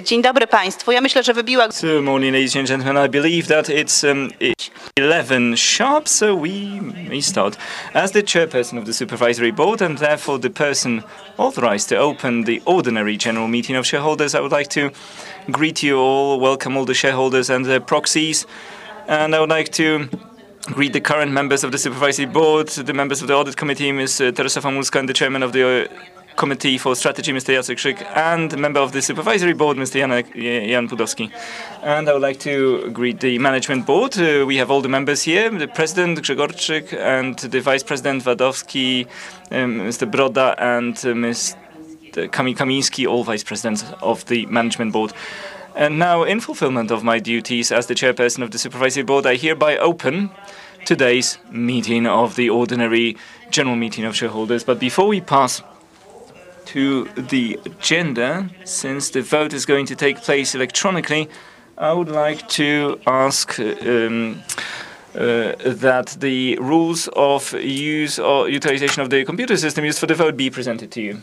Dzień dobry Państwu. Ja myślę, że wybiła... Good morning, ladies and gentlemen. I believe that it's 11 sharp, so we may start. As the chairperson of the supervisory board and therefore the person authorized to open the ordinary general meeting of shareholders, I would like to greet you all, welcome all the shareholders and their proxies, and I would like to greet the current members of the supervisory board, the members of the audit committee, Ms. Teresa Famulska, and the chairman of the Committee for Strategy, Mr. Jacek Krzyk, and the member of the Supervisory Board, Mr. Jan Pudowski. And I would like to greet the Management Board. We have all the members here, the President, Grzegorczyk, and the Vice President, Wadowski, Mr. Broda, and Mr. Kamiński, all Vice Presidents of the Management Board. And now, in fulfillment of my duties as the Chairperson of the Supervisory Board, I hereby open today's meeting of the Ordinary General Meeting of Shareholders. But before we pass to the agenda, since the vote is going to take place electronically, I would like to ask that the rules of use or utilization of the computer system used for the vote be presented to you.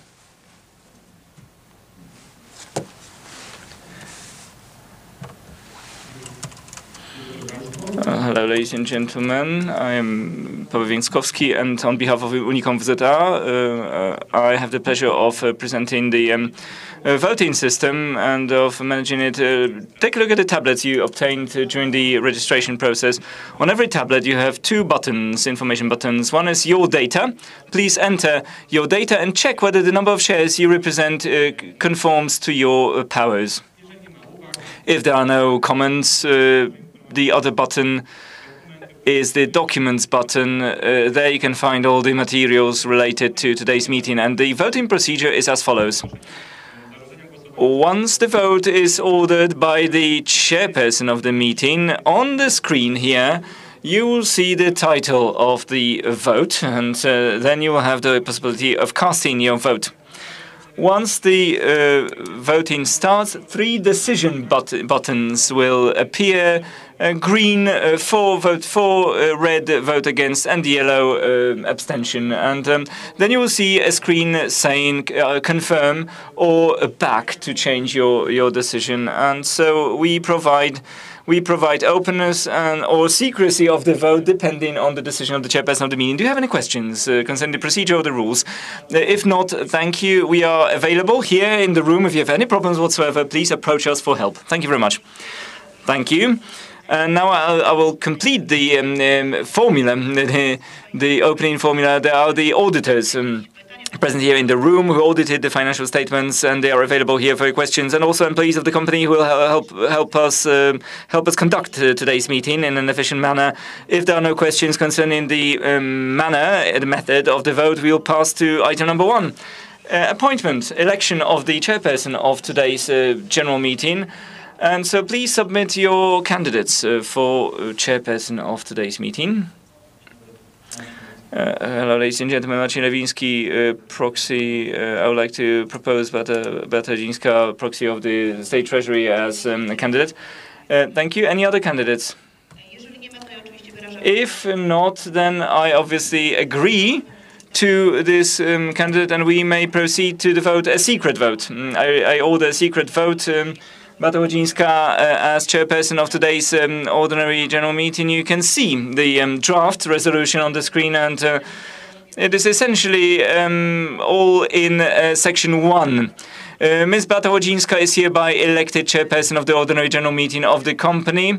Hello, ladies and gentlemen. I am Paweł Więckowski, and on behalf of Unicom WZA, I have the pleasure of presenting the voting system and of managing it. Take a look at the tablets you obtained during the registration process. On every tablet, you have two buttons, information buttons. One is your data. Please enter your data and check whether the number of shares you represent conforms to your powers. If there are no comments, the other button is the Documents button. There you can find all the materials related to today's meeting. And the voting procedure is as follows. Once the vote is ordered by the chairperson of the meeting, on the screen here, you will see the title of the vote, and then you will have the possibility of casting your vote. Once the voting starts, three decision buttons will appear. Green vote for, red vote against, and yellow abstention. And then you will see a screen saying confirm or back to change your decision. And so we provide openness and or secrecy of the vote depending on the decision of the chairperson of the meeting. Do you have any questions concerning the procedure or the rules? If not, thank you. We are available here in the room. If you have any problems whatsoever, please approach us for help. Thank you very much. Thank you. Now I will complete the formula, the opening formula. There are the auditors present here in the room who audited the financial statements, and they are available here for your questions. And also employees of the company who will help us conduct today's meeting in an efficient manner. If there are no questions concerning the the method of the vote, we will pass to item number 1. Appointment, election of the chairperson of today's general meeting. And so please submit your candidates for chairperson of today's meeting. Hello, ladies and gentlemen. Marcin Lewiński, proxy. I would like to propose Beata Dzińska, proxy of the State Treasury, as a candidate. Thank you. Any other candidates? If not, then I obviously agree to this candidate, and we may proceed to the vote, a secret vote. I order a secret vote. Beata Dzińska, as chairperson of today's ordinary general meeting, you can see the draft resolution on the screen, and it is essentially all in section 1. Ms. Beata Dzińska is hereby elected chairperson of the ordinary general meeting of the company,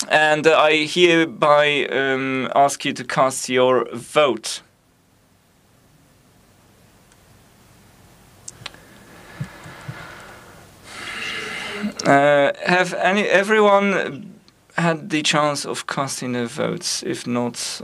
and I hereby ask you to cast your vote. Have everyone had the chance of casting their votes? If not,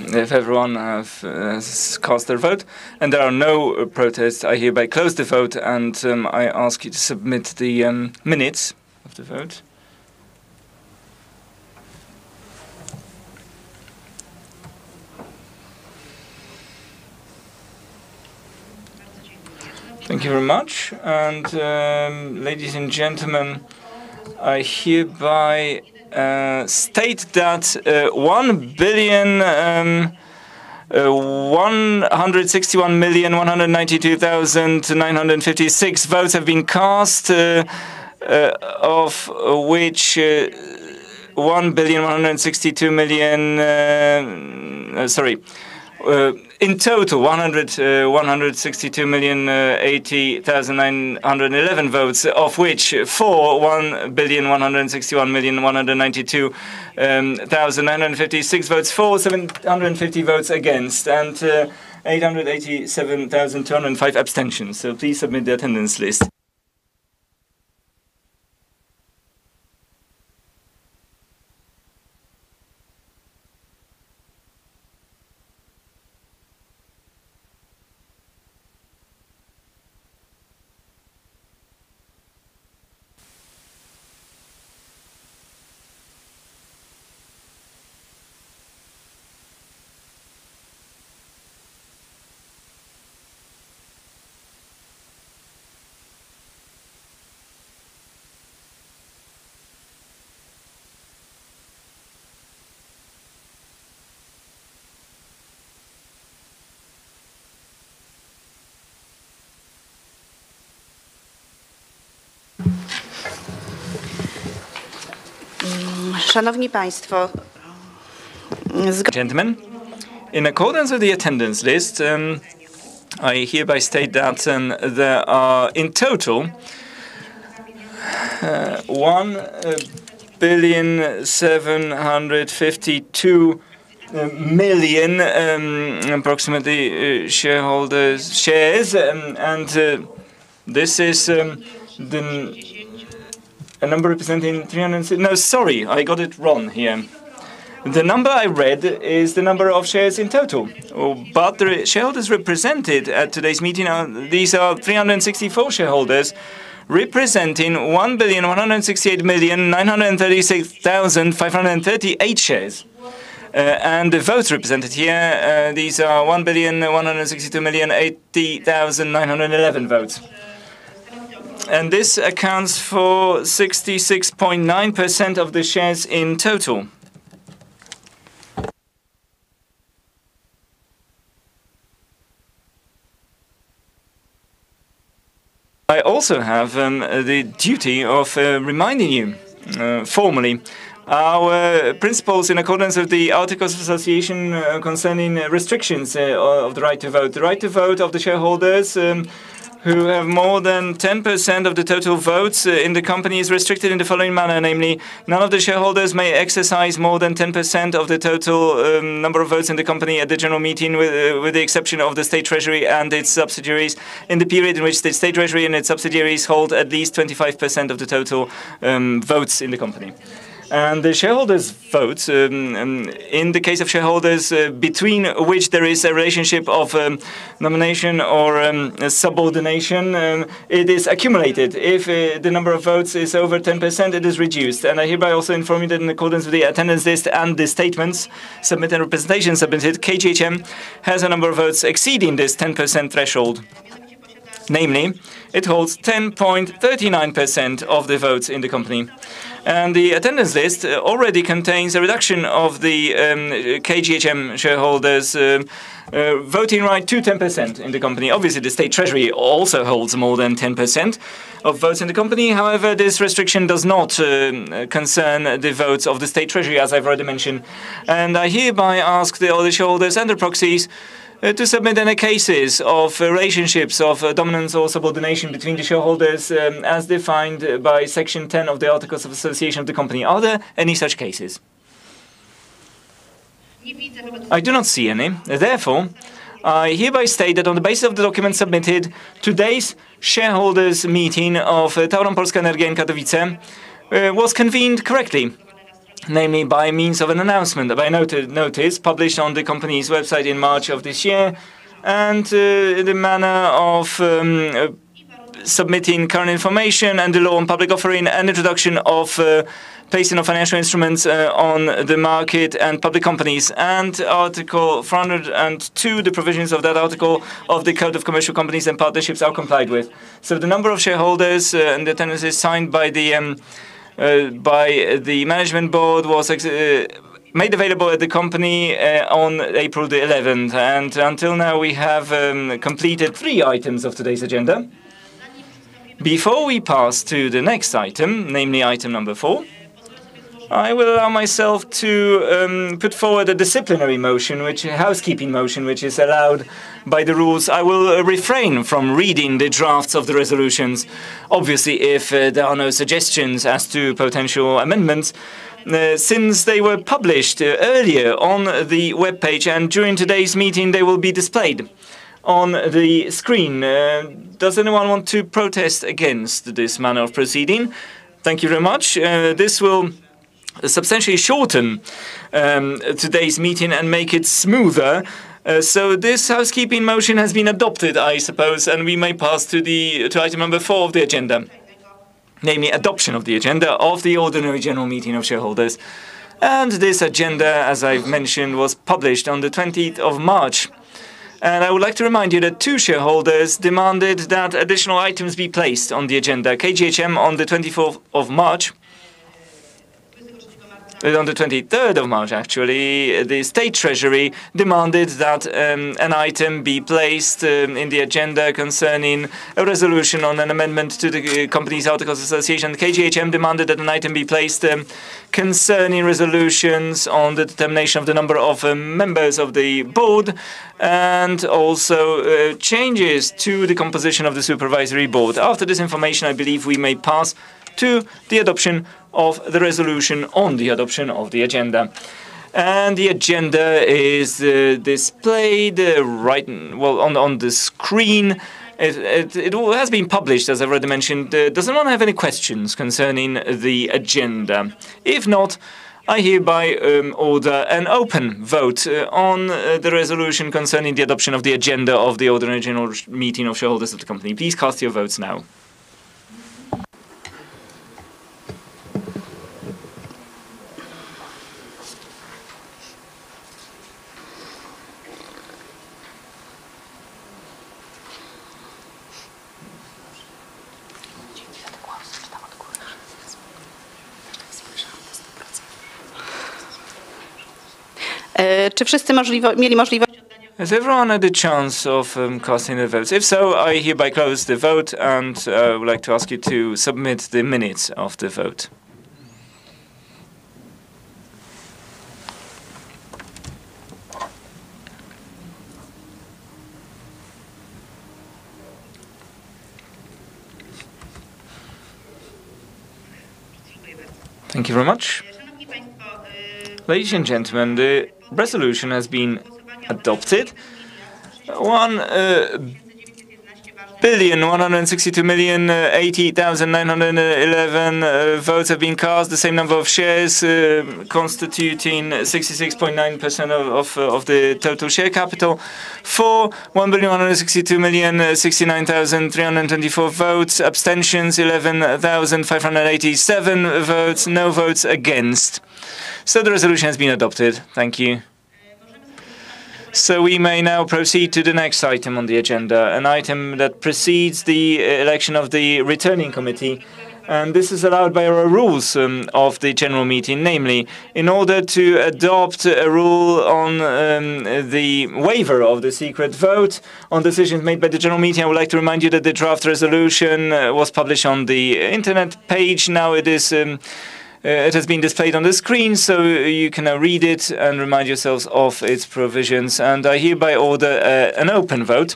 if everyone has cast their vote and there are no protests, I hereby close the vote, and I ask you to submit the minutes of the vote. Thank you very much. And ladies and gentlemen, I hereby state that 1,161,192,956 votes have been cast, of which 1,162,000,000. In total, 162,080,911 votes, of which for 1,161,192,956 votes for, 750 votes against, and 887,205 abstentions. So please submit the attendance list. Szanowni Państwo, Gentlemen, in accordance with the attendance list, I hereby state that there are in total 1,752,000,000 approximately shares, and this is a number representing 300. No, sorry, I got it wrong here. The number I read is the number of shares in total, but the shareholders represented at today's meeting these are 364 shareholders, representing 1,168,936,538 shares. And the votes represented here, these are 1,162,080,911 votes. And this accounts for 66.9% of the shares in total. I also have the duty of reminding you formally our principles in accordance with the Articles of Association concerning restrictions of the right to vote. The right to vote of the shareholders who have more than 10% of the total votes in the company is restricted in the following manner, namely, none of the shareholders may exercise more than 10% of the total number of votes in the company at the general meeting, with the exception of the State Treasury and its subsidiaries, in the period in which the State Treasury and its subsidiaries hold at least 25% of the total votes in the company. And the shareholders' votes, in the case of shareholders between which there is a relationship of nomination or subordination, it is accumulated. If the number of votes is over 10%, it is reduced. And I hereby also inform you that in accordance with the attendance list and the statements submitted and representations submitted, KGHM has a number of votes exceeding this 10% threshold. Namely, it holds 10.39% of the votes in the company. And the attendance list already contains a reduction of the KGHM shareholders' voting right to 10% in the company. Obviously, the State Treasury also holds more than 10% of votes in the company. However, this restriction does not concern the votes of the State Treasury, as I've already mentioned. And I hereby ask all the shareholders and the proxies to submit any cases of relationships of dominance or subordination between the shareholders as defined by Section 10 of the Articles of Association of the company. Are there any such cases? I do not see any. Therefore, I hereby state that on the basis of the documents submitted, today's shareholders' meeting of Tauron Polska Energia in Katowice was convened correctly, namely by means of an announcement, by notice published on the company's website in March of this year, and in the manner of submitting current information and the law on public offering and introduction of placing of financial instruments on the market and public companies, and Article 402, the provisions of that article of the Code of Commercial Companies and Partnerships are complied with. So the number of shareholders and the attendances signed by the management board was made available at the company on April the 11th, and until now we have completed 3 items of today's agenda. Before we pass to the next item, namely item number 4, I will allow myself to put forward a disciplinary motion, housekeeping motion, which is allowed by the rules. I will refrain from reading the drafts of the resolutions. Obviously, if there are no suggestions as to potential amendments, since they were published earlier on the webpage, and during today's meeting they will be displayed on the screen. Does anyone want to protest against this manner of proceeding? Thank you very much. This will substantially shorten today's meeting and make it smoother. So this housekeeping motion has been adopted, I suppose, and we may pass to item number 4 of the agenda, namely adoption of the agenda of the ordinary general meeting of shareholders. And this agenda, as I've mentioned, was published on the 20th of March. And I would like to remind you that 2 shareholders demanded that additional items be placed on the agenda. KGHM on the 24th of March. On the 23rd of March, actually, the State Treasury demanded that an item be placed in the agenda concerning a resolution on an amendment to the Companies Articles Association. The KGHM demanded that an item be placed concerning resolutions on the determination of the number of members of the board, and also changes to the composition of the supervisory board. After this information, I believe we may pass to the adoption of the resolution on the adoption of the agenda. And the agenda is displayed on the screen. It has been published, as I've already mentioned. Does anyone have any questions concerning the agenda? If not, I hereby order an open vote on the resolution concerning the adoption of the agenda of the ordinary general meeting of shareholders of the company. Please cast your votes now. Czy wszyscy mieli możliwość? Has everyone had the chance of casting their votes? If so, I hereby close the vote, and I would like to ask you to submit the minutes of the vote. Thank you very much. Ladies and gentlemen, the resolution has been adopted. 1,162,080,911 votes have been cast, the same number of shares, constituting 66.9% of the total share capital. For 1,162,069,324 votes, abstentions 11,587 votes, no votes against. So the resolution has been adopted. Thank you. So we may now proceed to the next item on the agenda, an item that precedes the election of the returning committee. And this is allowed by our rules of the general meeting, namely, in order to adopt a rule on the waiver of the secret vote on decisions made by the general meeting. I would like to remind you that the draft resolution was published on the internet page. Now it has been displayed on the screen, so you can now read it and remind yourselves of its provisions. And I hereby order an open vote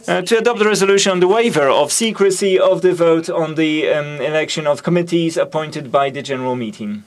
to adopt the resolution on the waiver of secrecy of the vote on the election of committees appointed by the general meeting.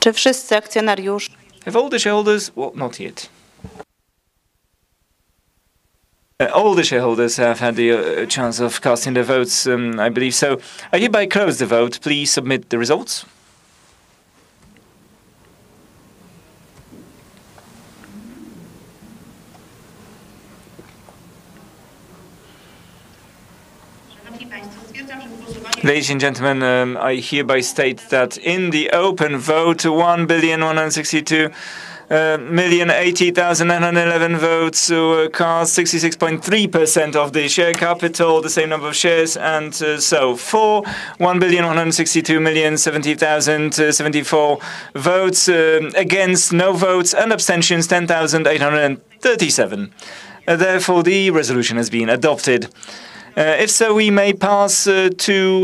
Czy wszyscy akcjonariusze Have all the shareholders? Well, not yet. All the shareholders have had the chance of casting their votes, I believe so. I hereby close the vote. Please submit the results. Ladies and gentlemen, I hereby state that in the open vote, 1,162,080,911 votes were cast, 66.3% of the share capital, the same number of shares, and so for 1,162,070,074 votes, against no votes and abstentions 10,837. Therefore, the resolution has been adopted. If so, we may proceed to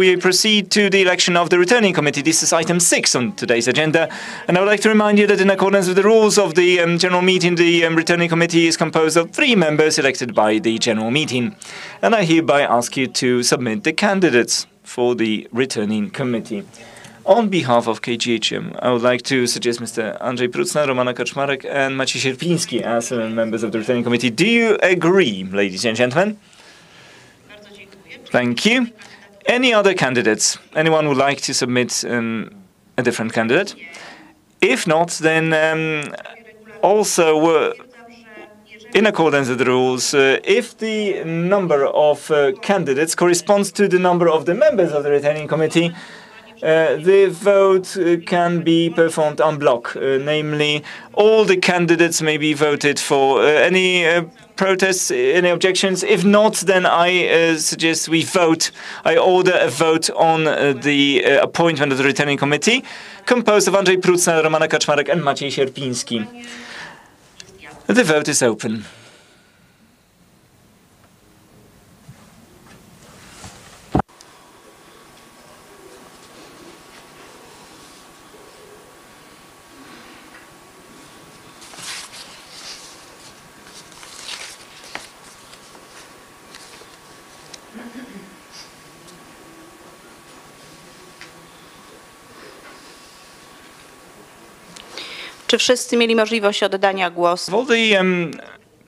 the election of the returning committee. This is item 6 on today's agenda. And I would like to remind you that in accordance with the rules of the general meeting, the returning committee is composed of 3 members elected by the general meeting. And I hereby ask you to submit the candidates for the returning committee. On behalf of KGHM, I would like to suggest Mr. Andrzej Prucna, Romana Kaczmarek, and Maciej Sierpiński as members of the returning committee. Do you agree, ladies and gentlemen? Thank you. Any other candidates? Anyone would like to submit a different candidate? If not, then also in accordance with the rules, if the number of candidates corresponds to the number of the members of the returning committee, the vote can be performed en bloc. Namely, all the candidates may be voted for. Any protests, any objections? If not, then I suggest we vote. I order a vote on the appointment of the returning committee, composed of Andrzej Prucna, Romana Kaczmarek, and Maciej Sierpiński. The vote is open. Czy wszyscy mieli możliwość oddania głosu? All the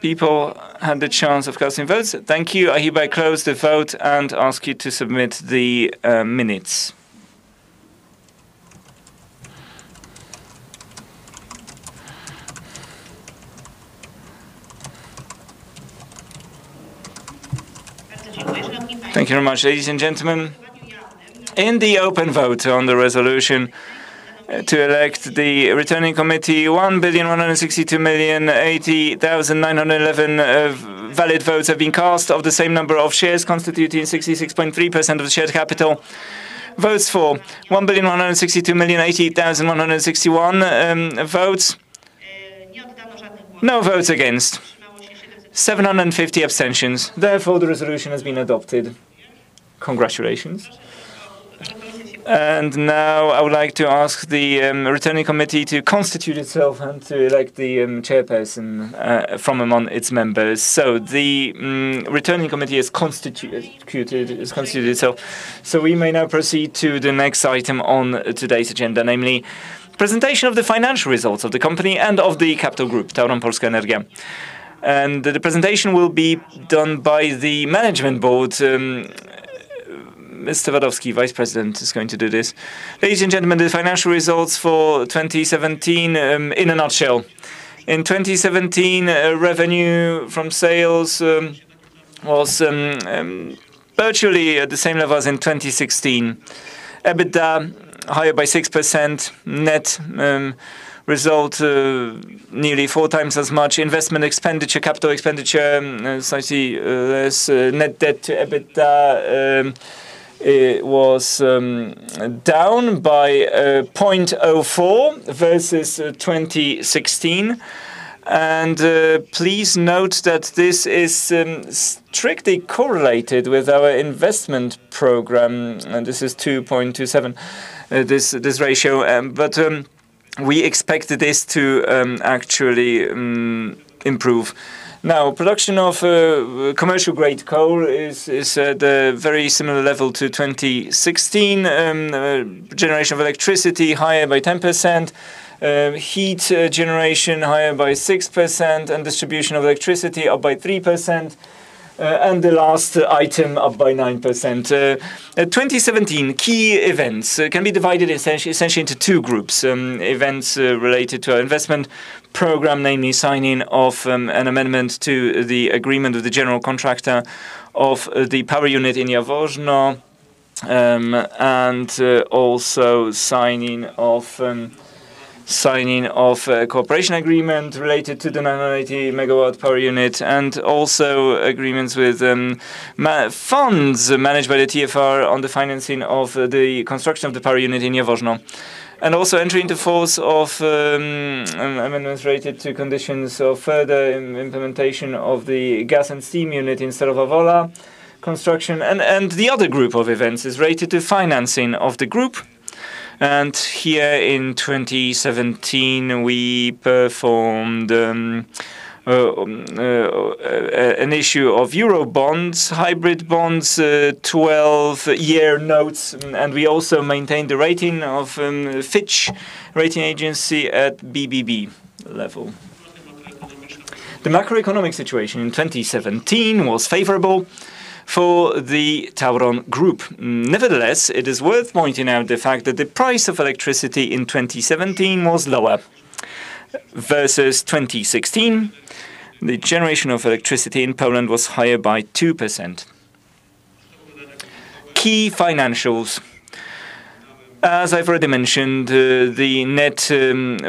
people had the chance of casting votes. Thank you. I hereby close the vote and ask you to submit the minutes. Thank you very much, ladies and gentlemen. In the open vote on the resolution to elect the returning committee, 1,162,080,911 valid votes have been cast of the same number of shares, constituting 66.3% of the share capital. Votes for 1,162,080,161 votes. No votes against. 750 abstentions. Therefore, the resolution has been adopted. Congratulations. And now I would like to ask the returning committee to constitute itself and to elect the chairperson from among its members. So the returning committee is constituted itself. So we may now proceed to the next item on today's agenda, namely presentation of the financial results of the company and of the capital group, Tauron Polska Energia. And the presentation will be done by the management board. Mr. Wadowski, Vice President, is going to do this. Ladies and gentlemen, the financial results for 2017 in a nutshell. In 2017, revenue from sales was virtually at the same level as in 2016. EBITDA higher by 6%, net result nearly 4 times as much. Investment expenditure, capital expenditure, slightly less. Net debt to EBITDA it was down by 0.04 versus 2016. And please note that this is strictly correlated with our investment program, and this is 2.27, this ratio. But we expect this to actually improve. Now, production of commercial-grade coal is at a very similar level to 2016. Generation of electricity higher by 10%. Heat generation higher by 6%, and distribution of electricity up by 3%. And the last item up by 9%. 2017 key events can be divided essentially into two groups. Events related to our investment program, namely signing of an amendment to the agreement with the general contractor of the power unit in Jaworzno, and also signing of a cooperation agreement related to the 980 megawatt power unit, and also agreements with funds managed by the TFR on the financing of the construction of the power unit in Jaworzno. And also entry into force of amendments related to conditions of further implementation of the gas and steam unit in Sterowa construction. And the other group of events is related to financing of the group. And here in 2017, we performed an issue of Euro bonds, hybrid bonds, 12-year notes, and we also maintained the rating of Fitch rating agency at BBB level. The macroeconomic situation in 2017 was favorable for the Tauron Group. Nevertheless, it is worth pointing out the fact that the price of electricity in 2017 was lower versus 2016. The generation of electricity in Poland was higher by 2%. Key financials. As I've already mentioned, the net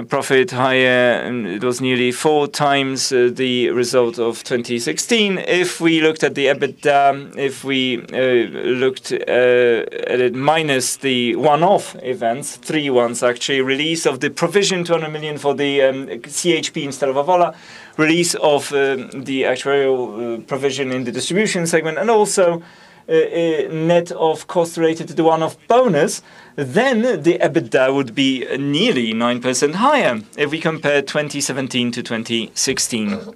profit higher, it was nearly 4 times the result of 2016. If we looked at the EBITDA, if we looked at it minus the one-off events, 3 ones actually, release of the provision 200 million for the CHP in Sterowa, release of the actuarial provision in the distribution segment, and also net of costs related to the one-off bonus, then the EBITDA would be nearly 9% higher if we compare 2017 to 2016.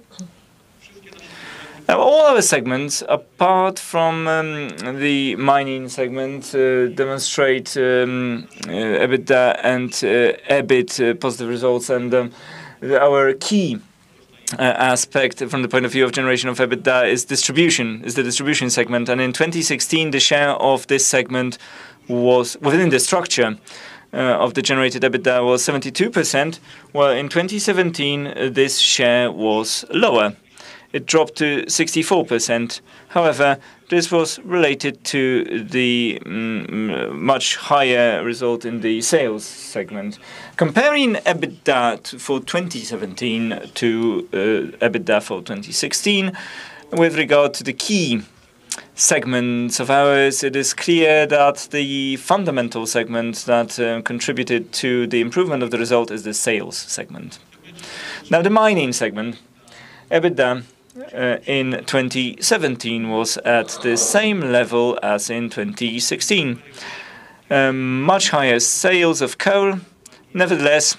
Now, all our segments, apart from the mining segment, demonstrate EBITDA and EBIT positive results, and our key aspect from the point of view of generation of EBITDA is the distribution segment. And in 2016, the share of this segment was within the structure of the generated EBITDA was 72%, while in 2017 this share was lower. It dropped to 64%. However, this was related to the much higher result in the sales segment. Comparing EBITDA for 2017 to EBITDA for 2016, with regard to the key segments of ours, it is clear that the fundamental segment that contributed to the improvement of the result is the sales segment. Now, the mining segment, EBITDA in 2017 was at the same level as in 2016. Much higher sales of coal. Nevertheless,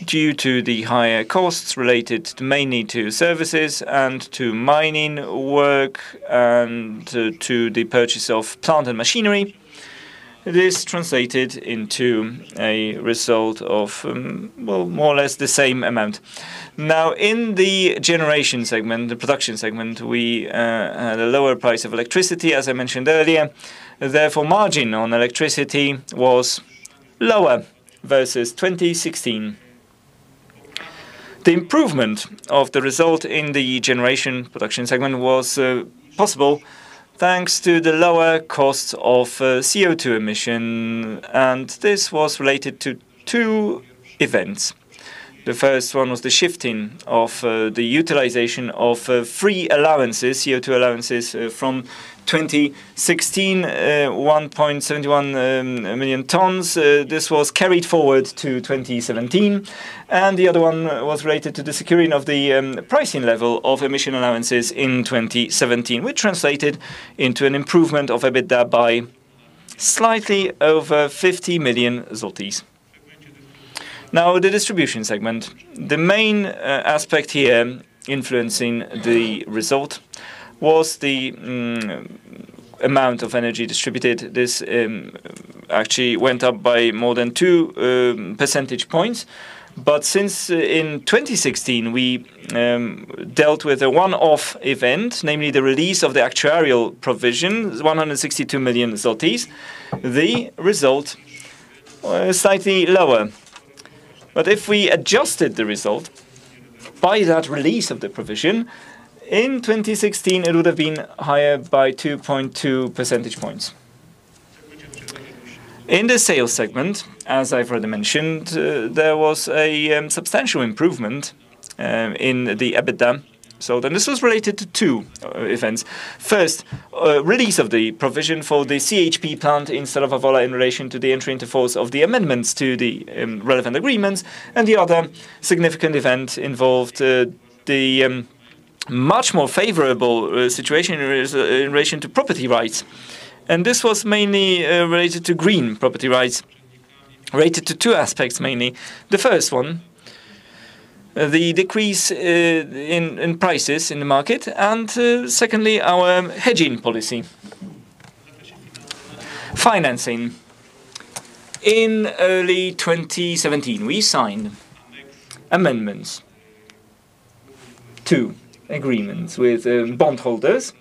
due to the higher costs related mainly to services and to mining work and to the purchase of plant and machinery, this translated into a result of, well, more or less the same amount. Now, in the generation segment, the production segment, we had a lower price of electricity, as I mentioned earlier. Therefore, margin on electricity was lower versus 2016. The improvement of the result in the generation production segment was possible thanks to the lower costs of CO2 emission, and this was related to 2 events. The first one was the shifting of the utilization of free allowances, CO2 allowances, from 2016, 1.71 million tons. This was carried forward to 2017. And the other one was related to the securing of the pricing level of emission allowances in 2017, which translated into an improvement of EBITDA by slightly over 50 million zlotys. Now, the distribution segment. The main aspect here influencing the result was the amount of energy distributed. This actually went up by more than 2 percentage points. But since in 2016 we dealt with a one-off event, namely the release of the actuarial provision, 162 million zlotys, the result was slightly lower. But if we adjusted the result by that release of the provision, in 2016 it would have been higher by 2.2 percentage points. In the sales segment, as I've already mentioned, there was a substantial improvement in the EBITDA. So then this was related to two events. First, release of the provision for the CHP plant in Stalowa in relation to the entry into force of the amendments to the relevant agreements. And the other significant event involved the much more favorable situation in relation to property rights. And this was mainly related to green property rights, related to two aspects mainly. The first one, the decrease in prices in the market, and secondly, our hedging policy. Financing. In early 2017, we signed amendments to agreements with bondholders,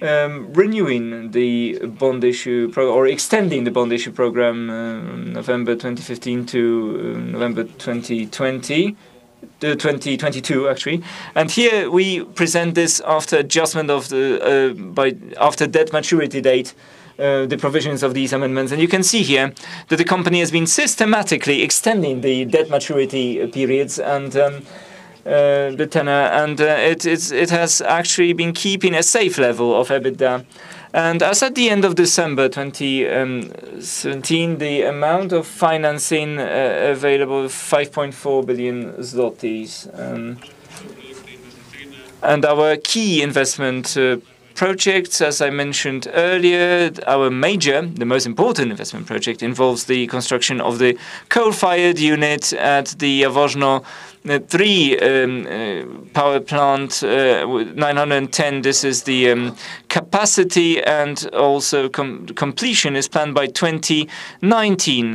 renewing the bond issue or extending the bond issue program November 2015 to November 2022 actually. And here we present this after adjustment of the after debt maturity date. The provisions of these amendments, and you can see here that the company has been systematically extending the debt maturity periods and the tenor, and it has actually been keeping a safe level of EBITDA. And as at the end of December 2017, the amount of financing available is 5.4 billion zlotys. And our key investment projects, as I mentioned earlier, the most important investment project involves the construction of the coal-fired unit at the Jaworzno 3 power plant, 910. This is the capacity, and also completion is planned by 2019.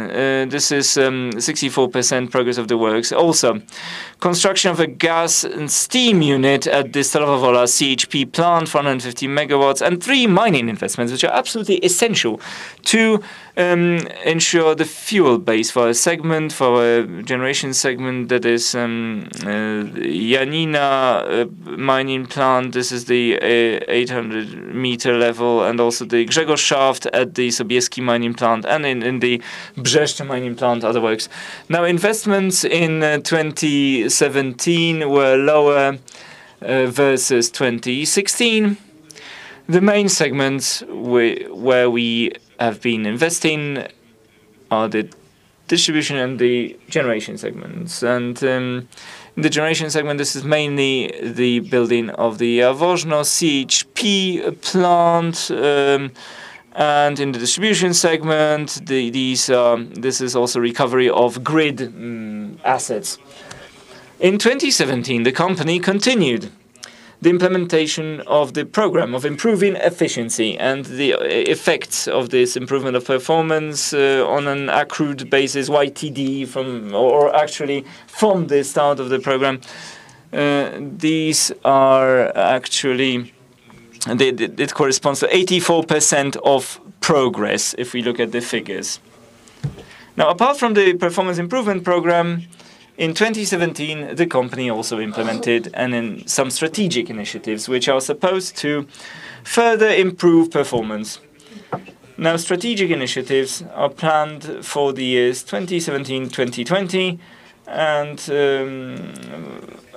This is 64% progress of the works. Also, construction of a gas and steam unit at the Stalowa CHP plant, 450 megawatts, and 3 mining investments, which are absolutely essential to ensure the fuel base for our segment, for our generation segment, that is Janina mining plant. This is the 800-meter level, and also the Grzegorz shaft at the Sobieski mining plant, and in the Brzeszcze mining plant, other works. Now, investments in 2017 were lower versus 2016. The main segments where we have been investing are the distribution and the generation segments. And in the generation segment, this is mainly the building of the Jaworzno CHP plant. And in the distribution segment, this is also recovery of grid assets. In 2017, the company continued the implementation of the program of improving efficiency, and the effects of this improvement of performance on an accrued basis, YTD, from the start of the program. These are actually, it corresponds to 84% of progress if we look at the figures. Now, apart from the performance improvement program, in 2017, the company also implemented some strategic initiatives which are supposed to further improve performance. Now, strategic initiatives are planned for the years 2017-2020, and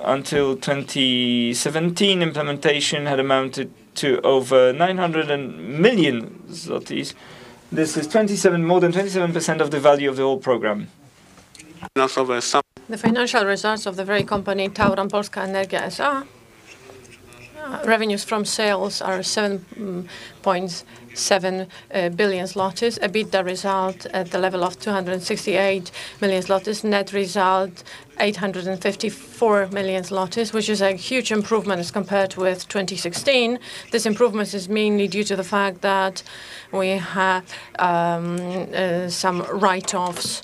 until 2017, implementation had amounted to over 900 million zlotys. This is more than 27% of the value of the whole program. The financial results of the very company Tauron Polska Energia S.A. revenues from sales are 7.7 billion zlotys. EBITDA result at the level of 268 million zlotys. Net result 854 million zlotys, which is a huge improvement as compared with 2016. This improvement is mainly due to the fact that we have some write-offs,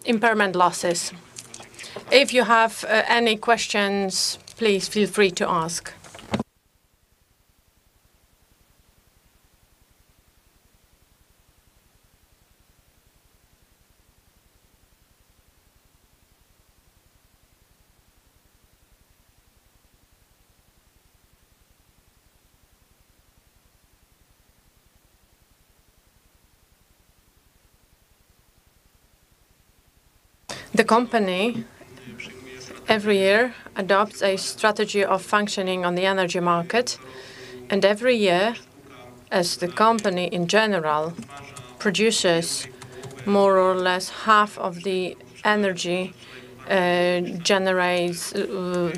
impairment losses. If you have any questions, please feel free to ask. The company every year adopts a strategy of functioning on the energy market, and every year, as the company in general produces more or less half of the energy generates the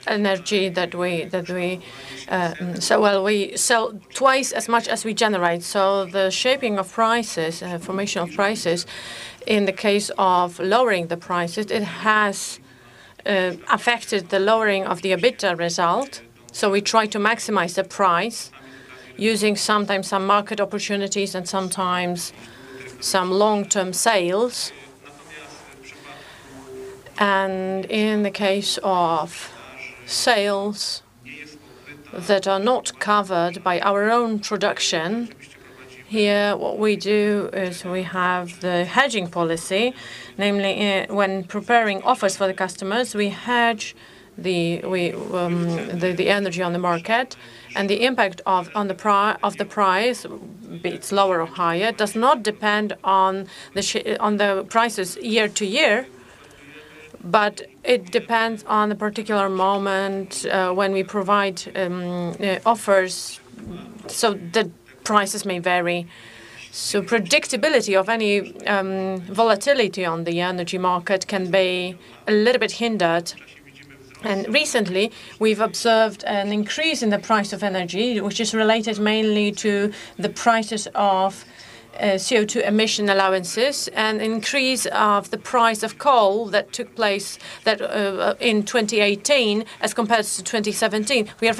energy that we we sell twice as much as we generate. So the shaping of prices, formation of prices, in the case of lowering the prices, it has affected the lowering of the EBITDA result. So we try to maximize the price using sometimes some market opportunities and sometimes some long-term sales. And in the case of sales that are not covered by our own production, here what we do is we have the hedging policy, namely when preparing offers for the customers, we hedge the energy on the market, and the impact of the price, be it lower or higher, does not depend on the prices year to year, but it depends on the particular moment when we provide offers, so the prices may vary. So predictability of any volatility on the energy market can be a little bit hindered. And recently, we've observed an increase in the price of energy, which is related mainly to the prices of CO2 emission allowances, and increase of the price of coal that took place in 2018 as compared to 2017. We have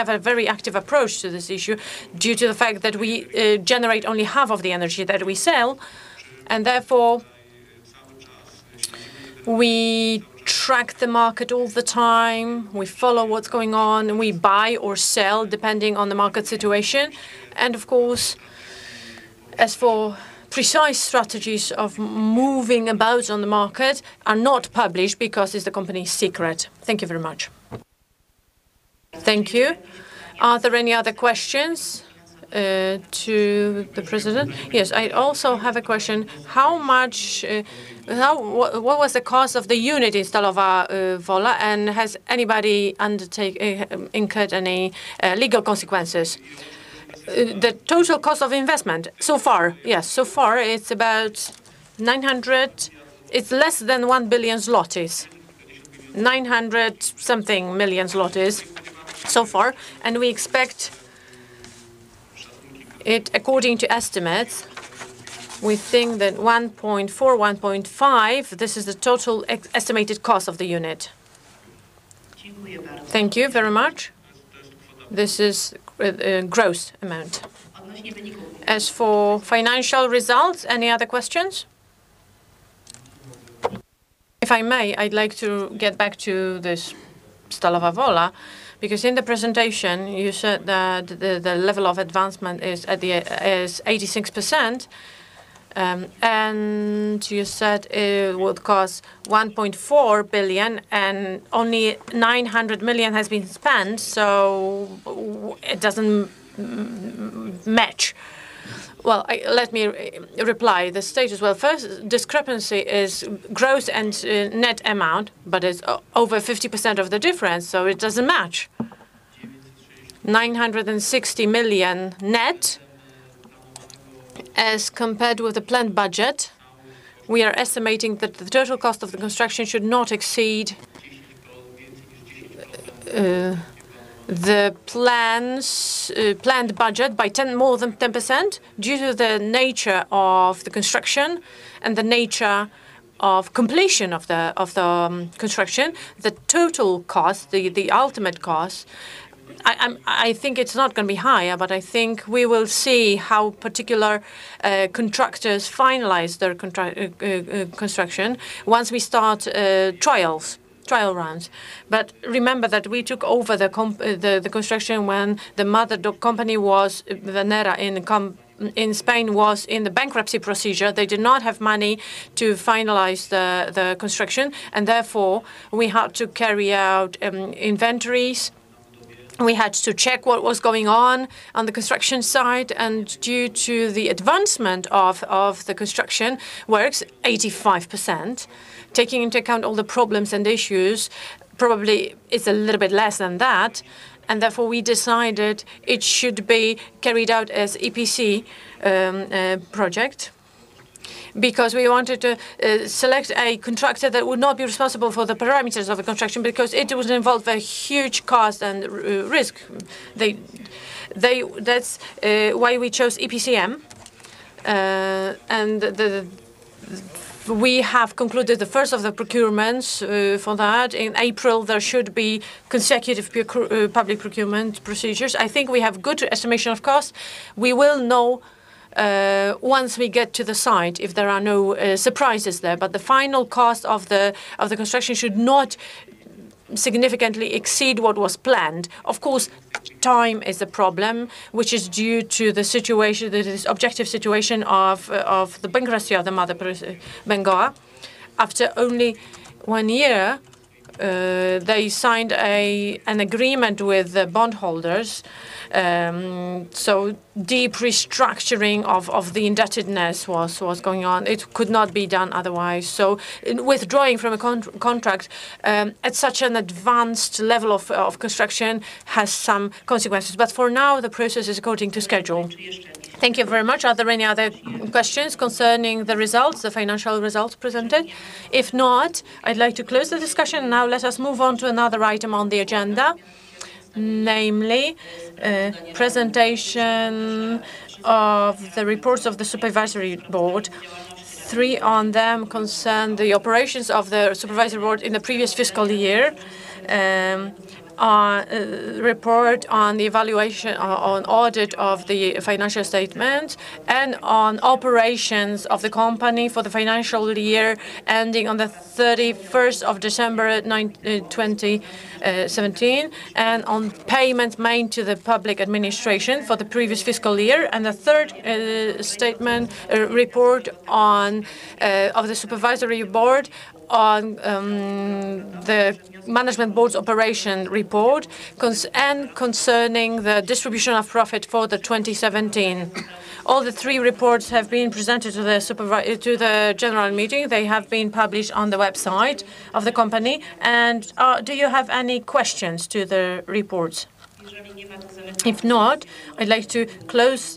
a very active approach to this issue due to the fact that we generate only half of the energy that we sell, and therefore we track the market all the time. We follow what's going on, and we buy or sell depending on the market situation. And of course, as for precise strategies of moving about on the market, are not published because it's the company's secret. Thank you very much. Thank you. Are there any other questions to the president? Yes, I also have a question. How much? What was the cost of the unit in Stalowa Wola, and has anybody incurred any legal consequences? The total cost of investment so far, yes, so far it's about 900. It's less than 1 billion zlotys, 900 something million zlotys so far, and we expect it, according to estimates, we think that 1.4, 1.5. This is the total estimated cost of the unit. Thank you very much. This is a gross amount. As for financial results, any other questions? If I may, I'd like to get back to this Stalowa Wola, because in the presentation you said that the level of advancement is 86%, and you said it would cost 1.4 billion, and only 900 million has been spent, so it doesn't match. Well, let me reply the status. Well, first discrepancy is gross and net amount, but it's over 50% of the difference, so it doesn't match. 960 million net, as compared with the planned budget. We are estimating that the total cost of the construction should not exceed the planned budget by more than 10% due to the nature of the construction and the nature of completion of the construction. The total cost, the ultimate cost, I think it's not going to be higher, but I think we will see how particular contractors finalize their construction once we start trial runs. But remember that we took over the construction when the mother company was Venera in Spain was in the bankruptcy procedure. They did not have money to finalize the construction, and therefore we had to carry out inventories. We had to check what was going on the construction site, and due to the advancement of the construction works, 85%, taking into account all the problems and issues, probably it's a little bit less than that, and therefore we decided it should be carried out as EPC project, because we wanted to select a contractor that would not be responsible for the parameters of the construction, because it would involve a huge cost and risk. That's why we chose EPCM, and we have concluded the first of the procurements for that. In April, there should be consecutive public procurement procedures. I think we have good estimation of cost. We will know once we get to the site if there are no surprises there. But the final cost of the construction should not significantly exceed what was planned. Of course, time is a problem, which is due to the situation, this objective situation of the bankruptcy of the mother Bengoa. After only 1 year, they signed an agreement with the bondholders. So deep restructuring of the indebtedness was going on. It could not be done otherwise. So withdrawing from a contract at such an advanced level of construction has some consequences. But for now, the process is according to schedule. Thank you very much. Are there any other questions concerning the results, the financial results presented? If not, I'd like to close the discussion. Now let us move on to another item on the agenda, namely presentation of the reports of the Supervisory Board. 3 on them concern the operations of the Supervisory Board in the previous fiscal year. Report on the evaluation, on audit of the financial statement, and on operations of the company for the financial year ending on the 31st of December 2017, and on payments made to the public administration for the previous fiscal year. And the third statement, report on of the Supervisory Board on the Management Board's operation report and concerning the distribution of profit for the 2017. All the 3 reports have been presented to the general meeting. They have been published on the website of the company. And do you have any questions to the reports? If not, I'd like to close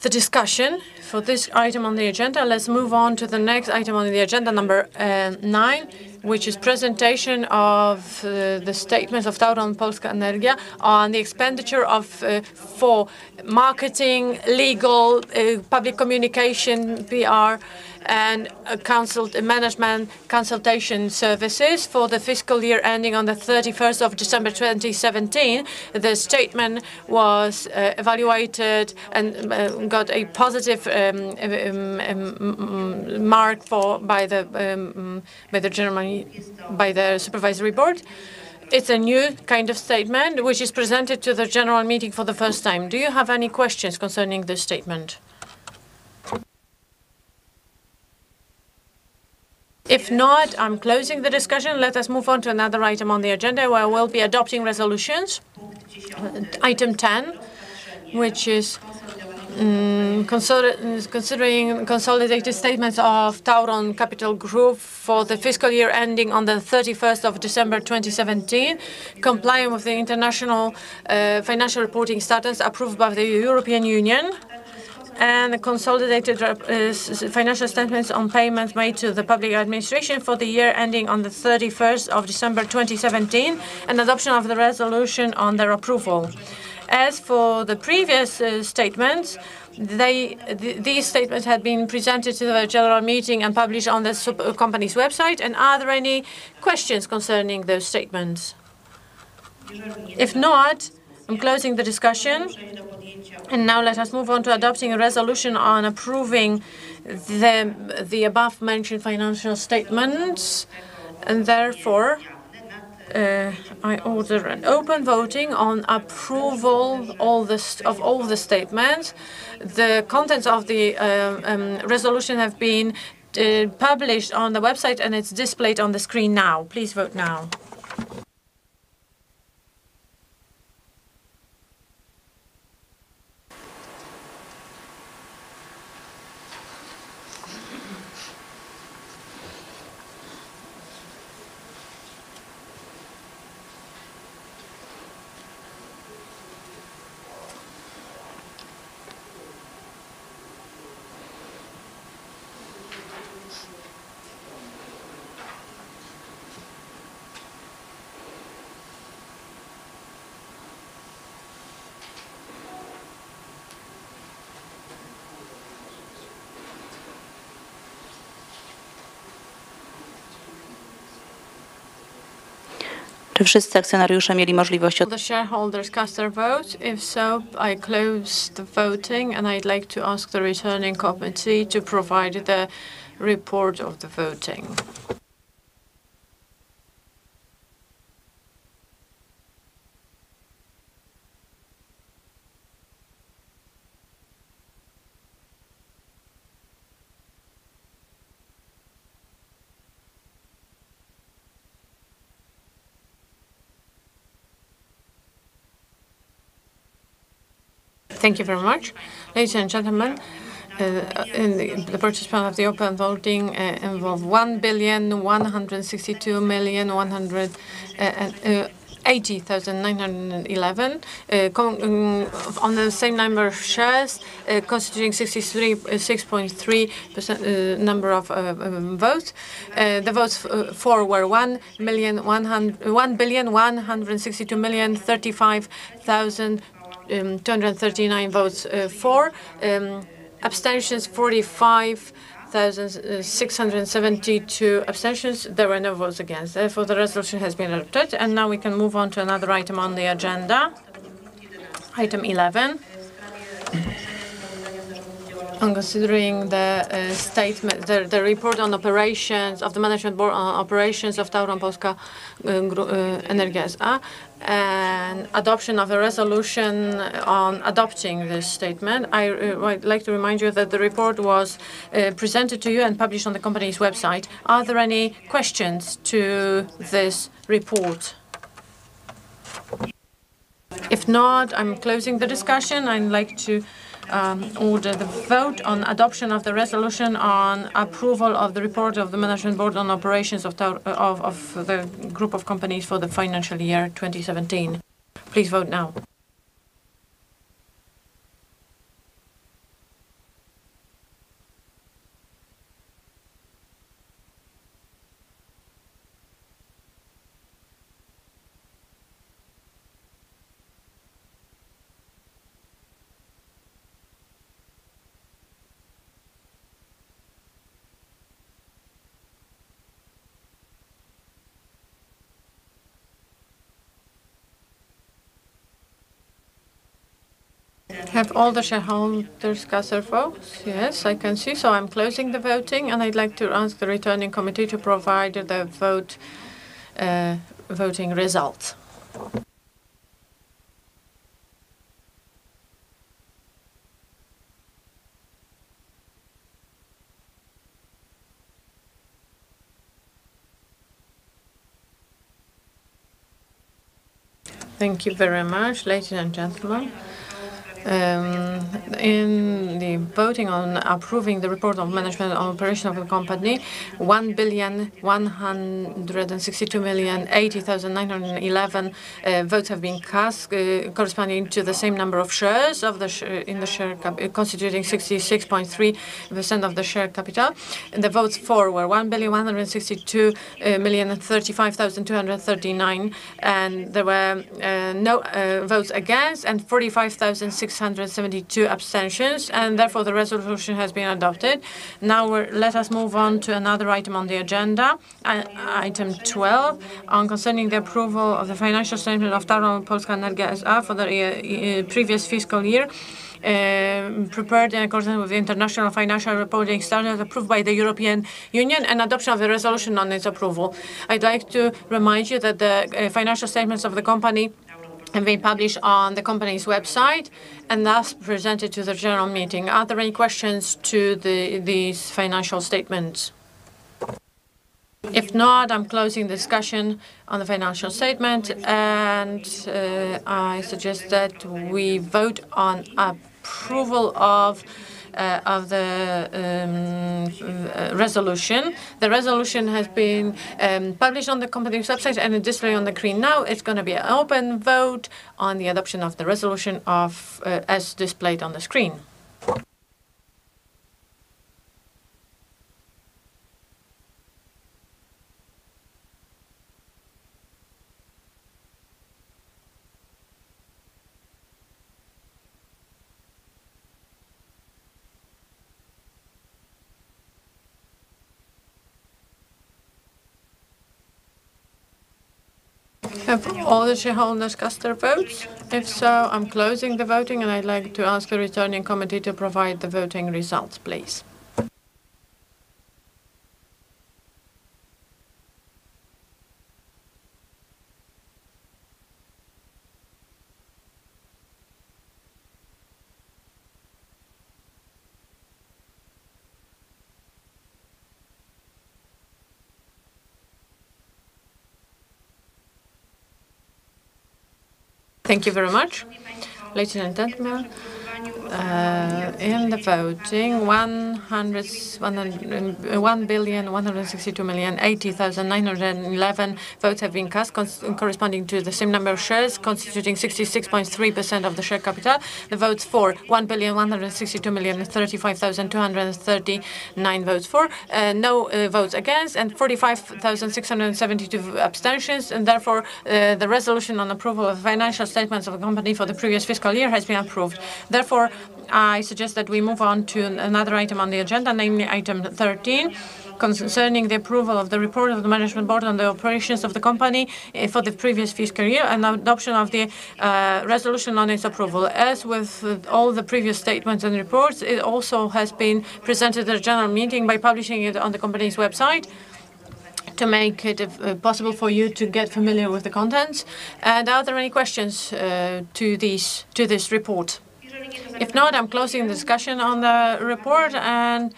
the discussion for this item on the agenda. Let's move on to the next item on the agenda, number 9, which is presentation of the statements of Tauron Polska Energia on the expenditure of for marketing, legal, public communication, PR, and management consultation services for the fiscal year ending on the 31st of December 2017. The statement was evaluated and got a positive mark by the Supervisory Board. It's a new kind of statement which is presented to the general meeting for the first time. Do you have any questions concerning this statement? If not, I'm closing the discussion. Let us move on to another item on the agenda where we'll be adopting resolutions. Item 10, which is considering consolidated statements of Tauron Capital Group for the fiscal year ending on the 31st of December 2017, complying with the international financial reporting standards approved by the European Union. and the consolidated financial statements on payments made to the public administration for the year ending on the 31st of December 2017, and adoption of the resolution on their approval. As for the previous statements, these statements had been presented to the general meeting and published on the company's website. And are there any questions concerning those statements? If not, I'm closing the discussion. And now let us move on to adopting a resolution on approving the above mentioned financial statements. And therefore, I order an open voting on approval of all the statements. The contents of the resolution have been published on the website, and it's displayed on the screen now. Please vote now. Czy wszyscy akcjonariusze mieli możliwość The shareholders cast their vote. If so, I close the voting, and I'd like to ask the returning committee to provide the report of the voting. Thank you very much. Ladies and gentlemen, the participants of the open voting involved 1,162,180,911 on the same number of shares, constituting 63.3% number of votes. The votes for were 1,162,035,239 votes for, abstentions 45,672 abstentions. There were no votes against. Therefore, the resolution has been adopted. And now we can move on to another item on the agenda. Item 11. On considering the statement, the report on operations of the management board on operations of Tauron Polska Energia S.A. and adoption of a resolution on adopting this statement. I'd like to remind you that the report was presented to you and published on the company's website. Are there any questions to this report? If not, I'm closing the discussion. I'd like to order the vote on adoption of the resolution on approval of the report of the Management Board on operations of the group of companies for the financial year 2017. Please vote now. Have all the shareholders cast their votes? Yes, I can see. So I'm closing the voting, and I'd like to ask the returning committee to provide the voting results. Thank you very much, ladies and gentlemen. In the voting on approving the report of management on operation of the company, 1,162,080,911 votes have been cast, corresponding to the same number of shares of the in the share constituting 66.3% of the share capital. And the votes for were 1,162,035,239, and there were no votes against and 45,672 abstentions, and therefore the resolution has been adopted. Now let us move on to another item on the agenda, item 12, on concerning the approval of the financial statement of Tauron Polska Energia S.A. for the previous fiscal year. Prepared in accordance with the International Financial Reporting Standards approved by the European Union, and adoption of the resolution on its approval. I'd like to remind you that the financial statements of the company have been published on the company's website and thus presented to the general meeting. Are there any questions to these financial statements? If not, I'm closing the discussion on the financial statement, and I suggest that we vote on approval of the resolution. The resolution has been published on the company's website and it's displayed on the screen now. It's going to be an open vote on the adoption of the resolution as displayed on the screen. Have all the shareholders cast their votes? If so, I'm closing the voting, and I'd like to ask the returning committee to provide the voting results, please. Thank you very much. Ladies and gentlemen, in the voting, 1,162,080,911 votes have been cast, corresponding to the same number of shares, constituting 66.3% of the share capital. The votes for, 1,162,035,239 votes for, no votes against, and 45,672 abstentions, and therefore the resolution on approval of financial statements of the company for the previous fiscal year has been approved. Therefore, I suggest that we move on to another item on the agenda, namely item 13, concerning the approval of the report of the Management Board on the operations of the company for the previous fiscal year and adoption of the resolution on its approval. As with all the previous statements and reports, it also has been presented at a general meeting by publishing it on the company's website to make it possible for you to get familiar with the contents. And are there any questions to this report? If not, I'm closing the discussion on the report, and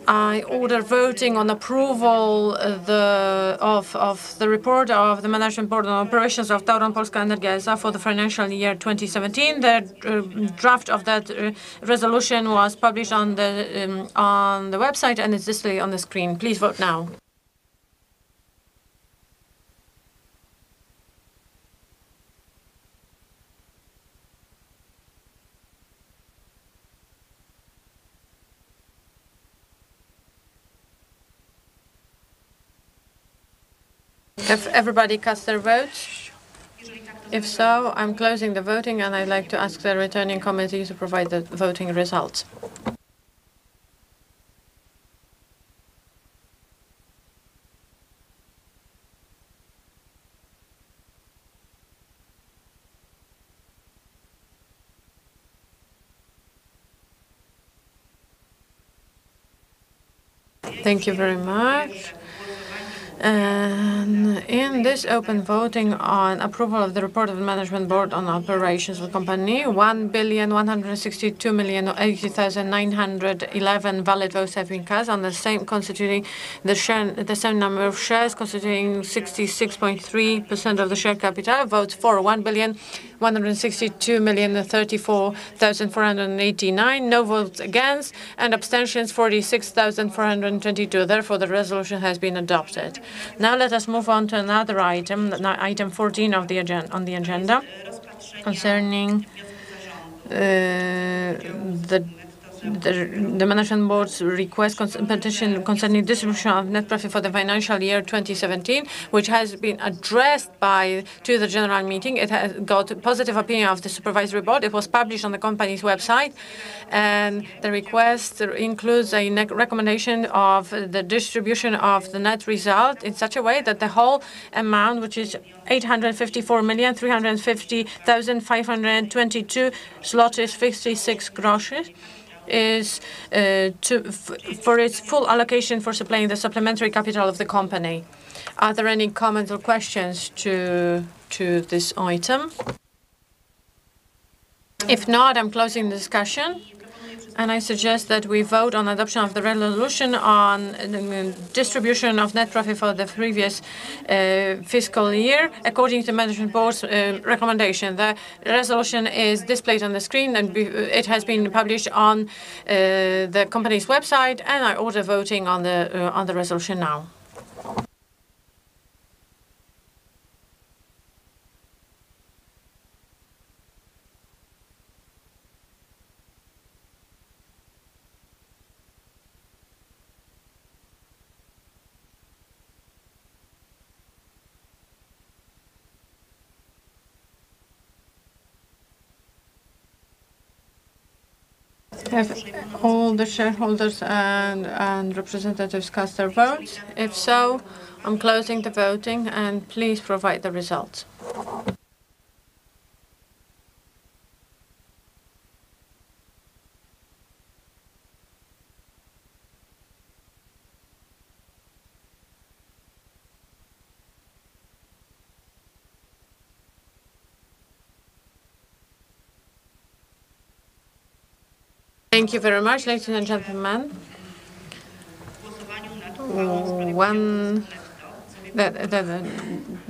I order voting on approval of the report of the Management Board on operations of Tauron Polska Energia S.A. for the financial year 2017. The draft of that resolution was published on the website and is displayed on the screen. Please vote now. Have everybody cast their votes? If so, I'm closing the voting, and I'd like to ask the returning committee to provide the voting results. Thank you very much. And In this open voting on approval of the report of the Management Board on operations of the company, 1,162,080,911 valid votes have been cast on the same constituting the same number of shares, constituting 66.3% of the share capital. Votes for 1,162,034,489. No votes against, and abstentions 46,422. Therefore, the resolution has been adopted. Now let us move on to another item, item 14 of the agenda, concerning the Management Board's request petition concerning distribution of net profit for the financial year 2017, which has been addressed to the general meeting. It has got a positive opinion of the Supervisory Board. It was published on the company's website, and the request includes a recommendation of the distribution of the net result in such a way that the whole amount, which is 854,350,522 zlotys 56 groszy, is for its full allocation for supplying the supplementary capital of the company. Are there any comments or questions to this item? If not, I'm closing the discussion, and I suggest that we vote on adoption of the resolution on the distribution of net profit for the previous fiscal year according to the Management Board's recommendation. The resolution is displayed on the screen, and it has been published on the company's website, and I order voting on the resolution now. Have all the shareholders and representatives cast their votes? If so, I'm closing the voting, and please provide the results. Thank you very much, ladies and gentlemen. The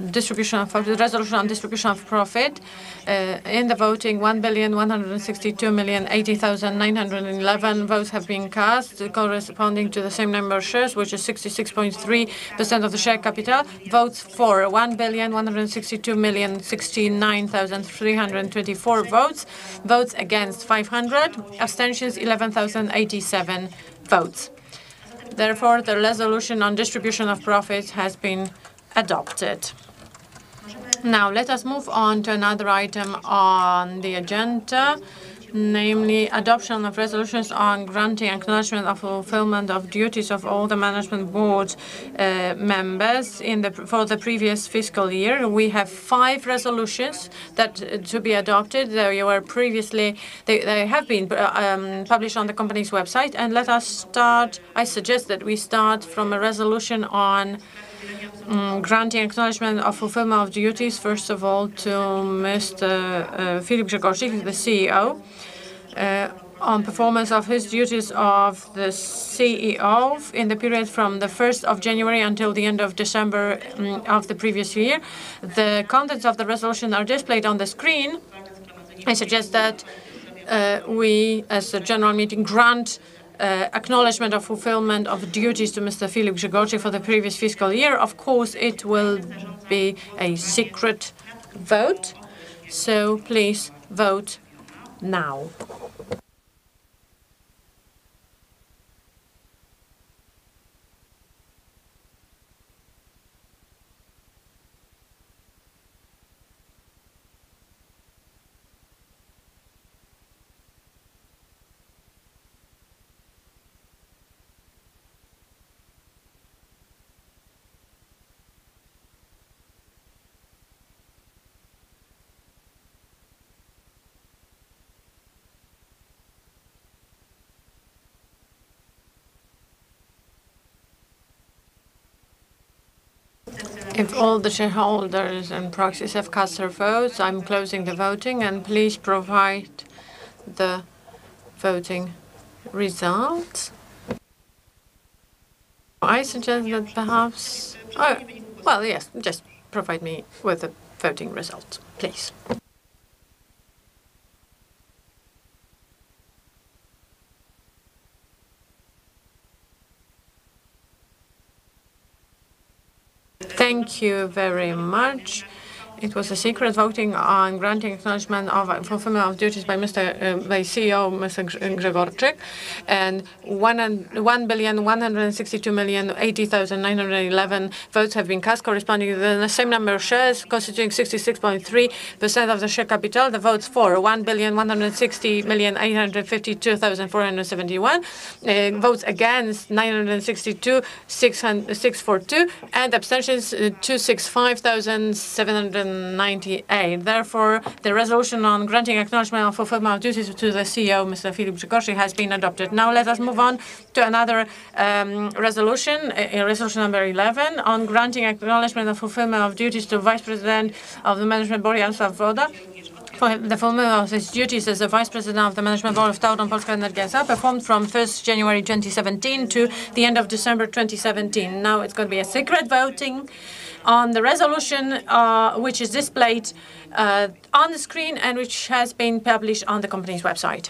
distribution of the resolution on distribution of profit in the voting, 1,162,080,911 votes have been cast, corresponding to the same number of shares, which is 66.3% of the share capital. Votes for 1,162,069,324 votes. Votes against 500. Abstentions 11,087 votes. Therefore, the resolution on distribution of profits has been adopted. Now, let us move on to another item on the agenda, namely adoption of resolutions on granting acknowledgement of fulfillment of duties of all the Management Board members for the previous fiscal year. We have 5 resolutions to be adopted. They have been published on the company's website. And let us start. I suggest that we start from a resolution on granting acknowledgement of fulfillment of duties, first of all, to Mr. Filip Grzegorczyk, the CEO, on performance of his duties of the CEO in the period from the 1st of January until the end of December of the previous year. The contents of the resolution are displayed on the screen. I suggest that we, as a general meeting, grant acknowledgement of fulfillment of duties to Mr. Filip Grzegorczyk for the previous fiscal year. Of course, it will be a secret vote, so please vote now. If all the shareholders and proxies have cast their votes, I'm closing the voting, and please provide the voting results. I suggest that perhaps, well, yes, just provide me with the voting results, please. Thank you very much. It was a secret voting on granting acknowledgement of fulfillment of duties by CEO, Mr. Grzegorczyk, and 1,162,080,911 votes have been cast, corresponding to the same number of shares, constituting 66.3% of the share capital. The votes for 1,160,852,471, votes against 962,642, and abstentions 265,798. Therefore, the resolution on granting acknowledgement of fulfillment of duties to the CEO, Mr. Filip Grzegorczyk, has been adopted. Now let us move on to another resolution, resolution number 11, on granting acknowledgement of fulfillment of duties to Vice President of the Management Board, Jarosław Woda, for the fulfillment of his duties as the Vice President of the Management Board of Tauron Polska Energia S.A., performed from 1st January 2017 to the end of December 2017. Now it's going to be a secret voting on the resolution, which is displayed on the screen and which has been published on the company's website.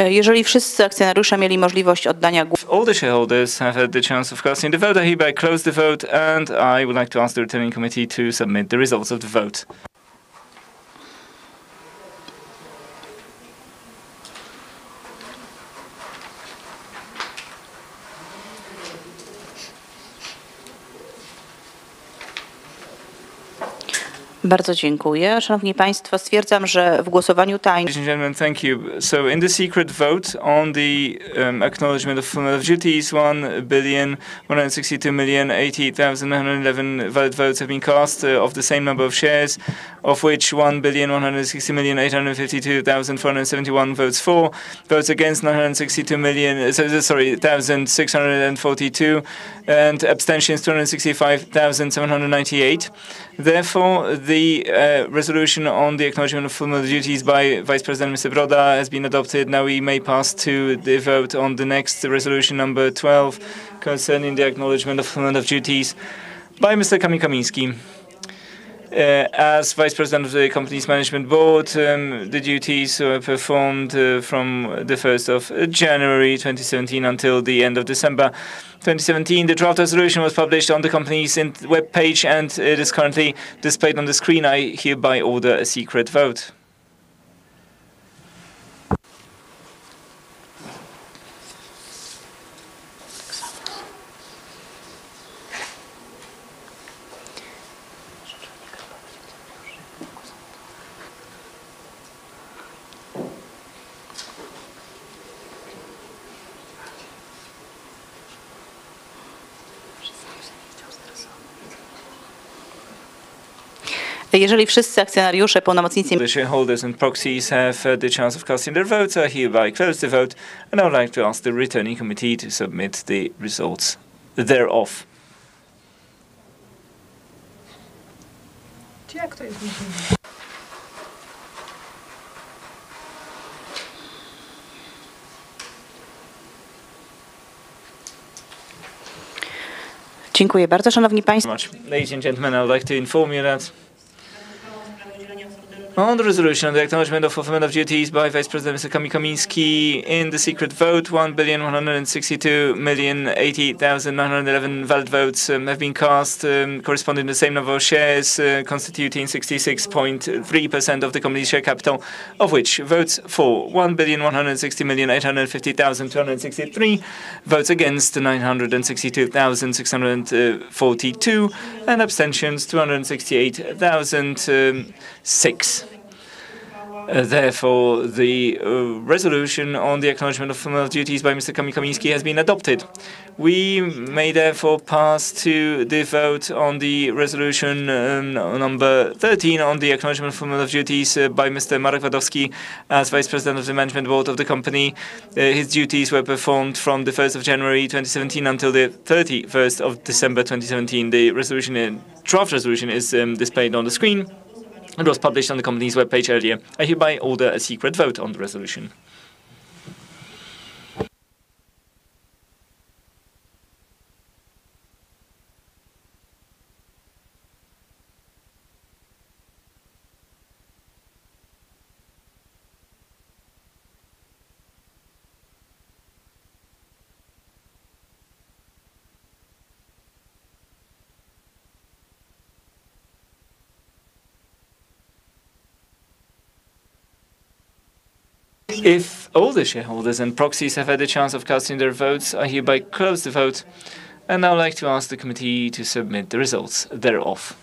Jeżeli wszyscy akcjonariusze mieli możliwość oddania głosu, All the shareholders have had the chance of casting the vote. I hereby close the vote, and I would like to ask the returning committee to submit the results of the vote. Bardzo dziękuję. Szanowni Państwo, stwierdzam, że w głosowaniu tajnym Ladies and gentlemen, thank you. So in the secret vote on the acknowledgement of fulfillment of duties, 1,162,080,911 valid votes have been cast of the same number of shares, of which 1,160,852,471 votes for, votes against 1,642,742, and abstentions 265,798. Therefore, the resolution on the acknowledgement of fulfillment of duties by Vice President Mr. Broda has been adopted. Now we may pass to the vote on the next resolution, number 12, concerning the acknowledgement of fulfillment of duties by Mr. Kamil Kamiński. As Vice President of the company's management board, the duties were performed from the 1st of January 2017 until the end of December 2017. The draft resolution was published on the company's web page, and it is currently displayed on the screen. I hereby order a secret vote. Jeżeli wszyscy akcjonariusze, pełnomocnicy The shareholders and proxies have the chance of casting their votes. I hereby close the vote, and I would like to ask the returning committee to submit the results thereof. Jak to jest? Dziękuję bardzo, Szanowni Państwo. Ladies and gentlemen, I would like to inform you that On the resolution on the acknowledgement of fulfillment of duties by Vice President Mr. Kamil Kamiński, in the secret vote, 1,162,080,911 valid votes have been cast, corresponding to the same number of shares, constituting 66.3% of the company's share capital, of which votes for 1,160,850,263, votes against 962,642, and abstentions 268,006. Therefore, the resolution on the acknowledgement of fulfillment of duties by Mr. Kamil Kamiński has been adopted. We may therefore pass to the vote on the resolution number 13 on the acknowledgement of fulfillment of duties by Mr. Marek Wadowski as Vice President of the Management Board of the company. His duties were performed from the 1st of January 2017 until the 31st of December 2017. The resolution, draft resolution, is displayed on the screen. It was published on the company's webpage earlier. I hereby order a secret vote on the resolution. If all the shareholders and proxies have had a chance of casting their votes, I hereby close the vote, and I would like to ask the committee to submit the results thereof.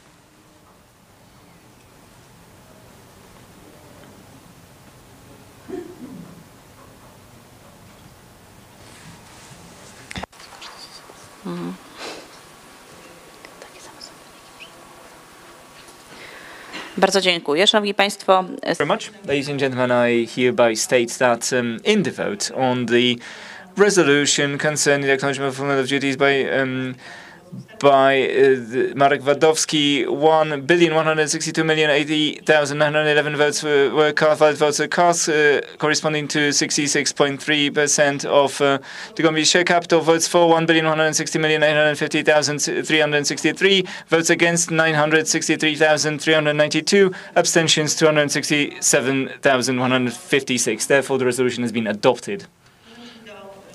Bardzo dziękuję. Szanowni Państwo, Very much. Ladies and gentlemen, I hereby state that in the vote on the resolution concerning the acknowledgement of fulfillment of duties by Marek Wadowski, 1,162,080,911 votes were cast, valid votes were cast, corresponding to 66.3% of the company's share capital. Votes for 1,160,850,363, votes against 963,392, abstentions 267,156. Therefore, the resolution has been adopted.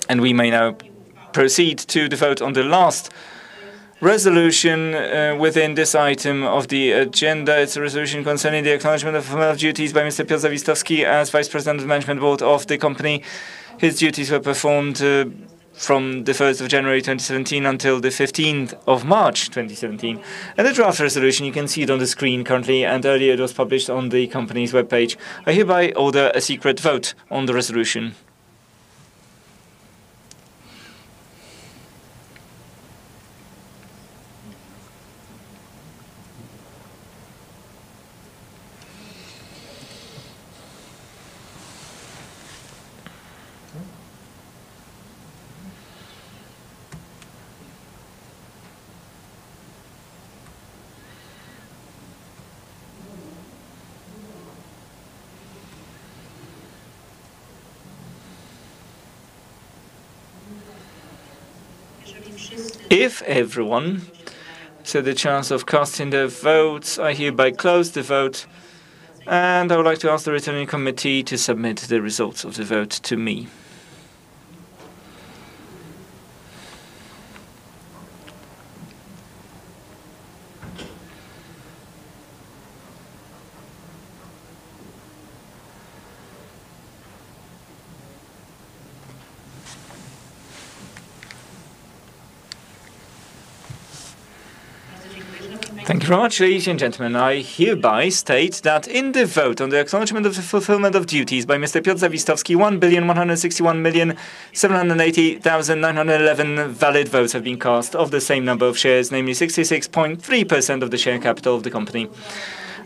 And we may now proceed to the vote on the last resolution within this item of the agenda. It's a resolution concerning the acknowledgement of fulfillment of duties by Mr. Piotr Zawistowski as Vice President of the Management Board of the company. His duties were performed from the 1st of January 2017 until the 15th of March 2017. And the draft resolution, you can see it on the screen currently, and earlier it was published on the company's webpage. I hereby order a secret vote on the resolution. If everyone had the chance of casting their votes, I hereby close the vote, and I would like to ask the returning committee to submit the results of the vote to me. Thank you very much, ladies and gentlemen. I hereby state that in the vote on the acknowledgement of the fulfillment of duties by Mr. Piotr Zawistowski, 1,161,780,911 valid votes have been cast of the same number of shares, namely 66.3% of the share capital of the company.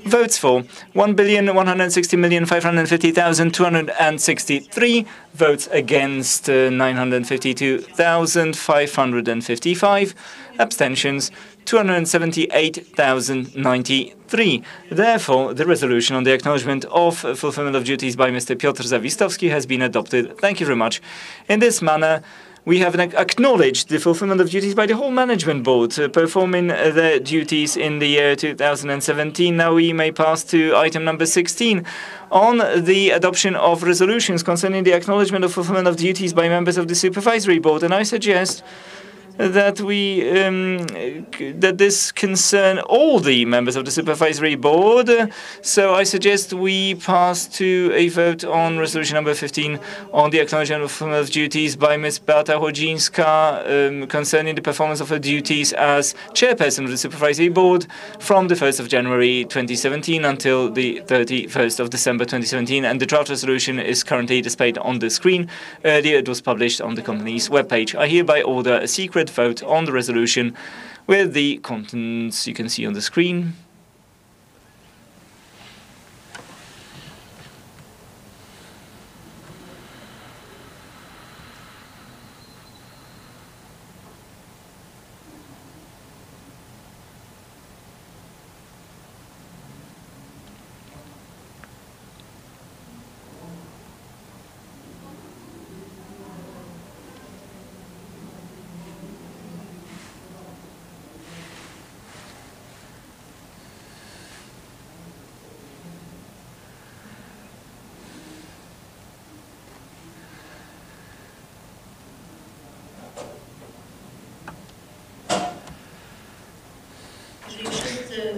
Votes for 1,160,550,263, votes against 952,555, abstentions 278,093. Therefore, the resolution on the acknowledgement of fulfillment of duties by Mr. Piotr Zawistowski has been adopted. Thank you very much. In this manner, we have acknowledged the fulfillment of duties by the whole management board, performing their duties in the year 2017. Now we may pass to item number 16 on the adoption of resolutions concerning the acknowledgement of fulfillment of duties by members of the supervisory board. And I suggest that that this concern all the members of the supervisory board. So I suggest we pass to a vote on resolution number 15 on the acknowledgement of duties by Ms. Beata Chodzińska concerning the performance of her duties as chairperson of the supervisory board from the 1st of January 2017 until the 31st of December 2017. And the draft resolution is currently displayed on the screen. Earlier it was published on the company's webpage. I hereby order a secret vote on the resolution with the contents you can see on the screen.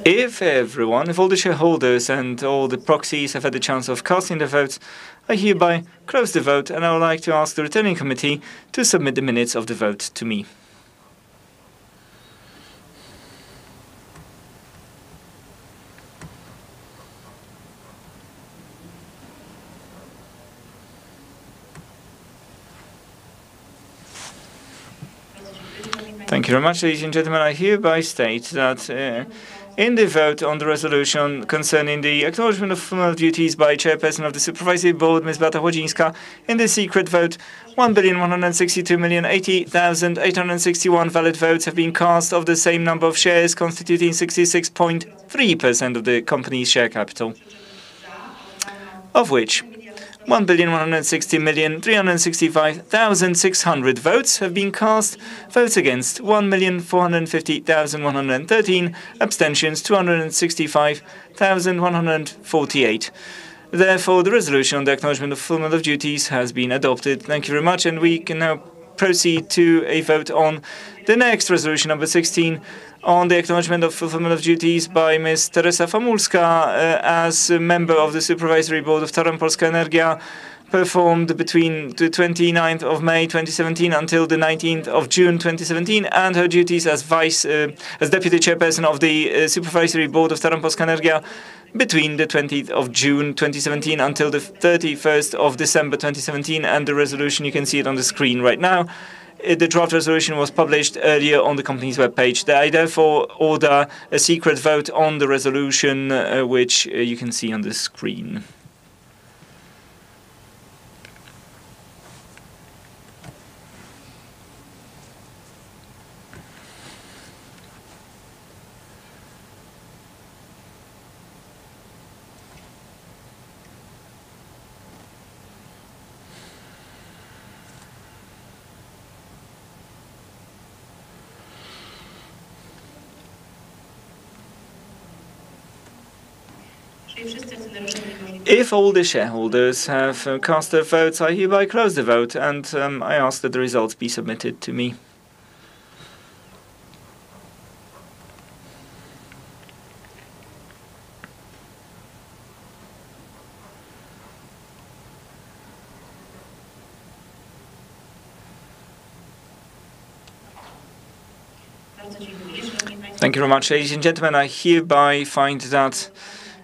If all the shareholders and all the proxies have had the chance of casting their votes, I hereby close the vote, and I would like to ask the returning committee to submit the minutes of the vote to me. Thank you very much, ladies and gentlemen. I hereby state that in the vote on the resolution concerning the acknowledgement of fulfillment of duties by chairperson of the supervisory board, Ms. Beata Chodzińska, in the secret vote, 1,162,080,861 valid votes have been cast of the same number of shares, constituting 66.3% of the company's share capital, of which 1,160,365,600 votes have been cast, votes against 1,450,113, abstentions 265,148. Therefore, the resolution on the acknowledgement of fulfillment of duties has been adopted. Thank you very much, and we can now proceed to a vote on the next resolution, number 16, on the acknowledgement of fulfillment of duties by Ms. Teresa Famulska as a member of the supervisory board of Tauron Polska Energia, performed between the 29th of May 2017 until the 19th of June 2017, and her duties as deputy chairperson of the supervisory board of Tauron Polska Energia between the 20th of June 2017 until the 31st of December 2017. And the resolution, you can see it on the screen right now. The draft resolution was published earlier on the company's webpage. I therefore order a secret vote on the resolution, which you can see on the screen. If all the shareholders have cast their votes, I hereby close the vote, and I ask that the results be submitted to me. Thank you very much, ladies and gentlemen. I hereby find that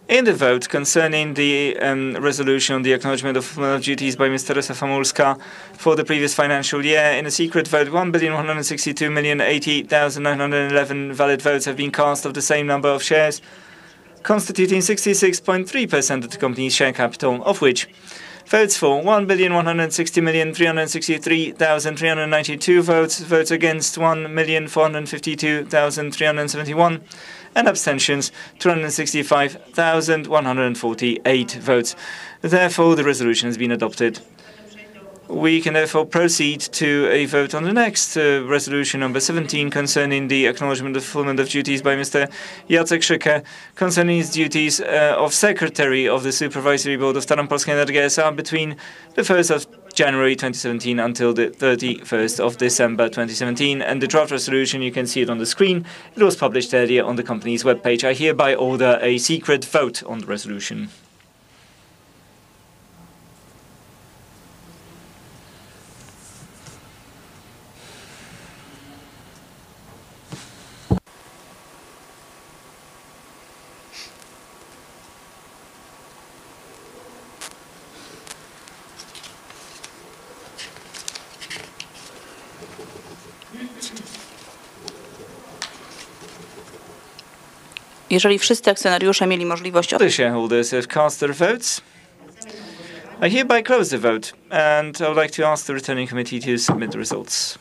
in the vote concerning the resolution on the acknowledgement of fulfillment of duties by Ms. Teresa Famulska for the previous financial year, in a secret vote, 1,162,080,911 valid votes have been cast of the same number of shares, constituting 66.3% of the company's share capital, of which votes for 1,160,363,392 votes against 1,452,371, and abstentions 265,148 votes. Therefore, the resolution has been adopted. We can therefore proceed to a vote on the next resolution number 17 concerning the acknowledgement of fulfillment of duties by Mr. Jacek Szykę concerning his duties of Secretary of the Supervisory Board of Tauron Polska Energia S.A. between the 1st of January 2017 until the 31st of December 2017. And the draft resolution, you can see it on the screen. It was published earlier on the company's webpage. I hereby order a secret vote on the resolution. Jeżeli wszyscy akcjonariusze mieli możliwość The shareholders have cast their votes. I hereby close the vote, and I would like to ask the returning committee to submit the results.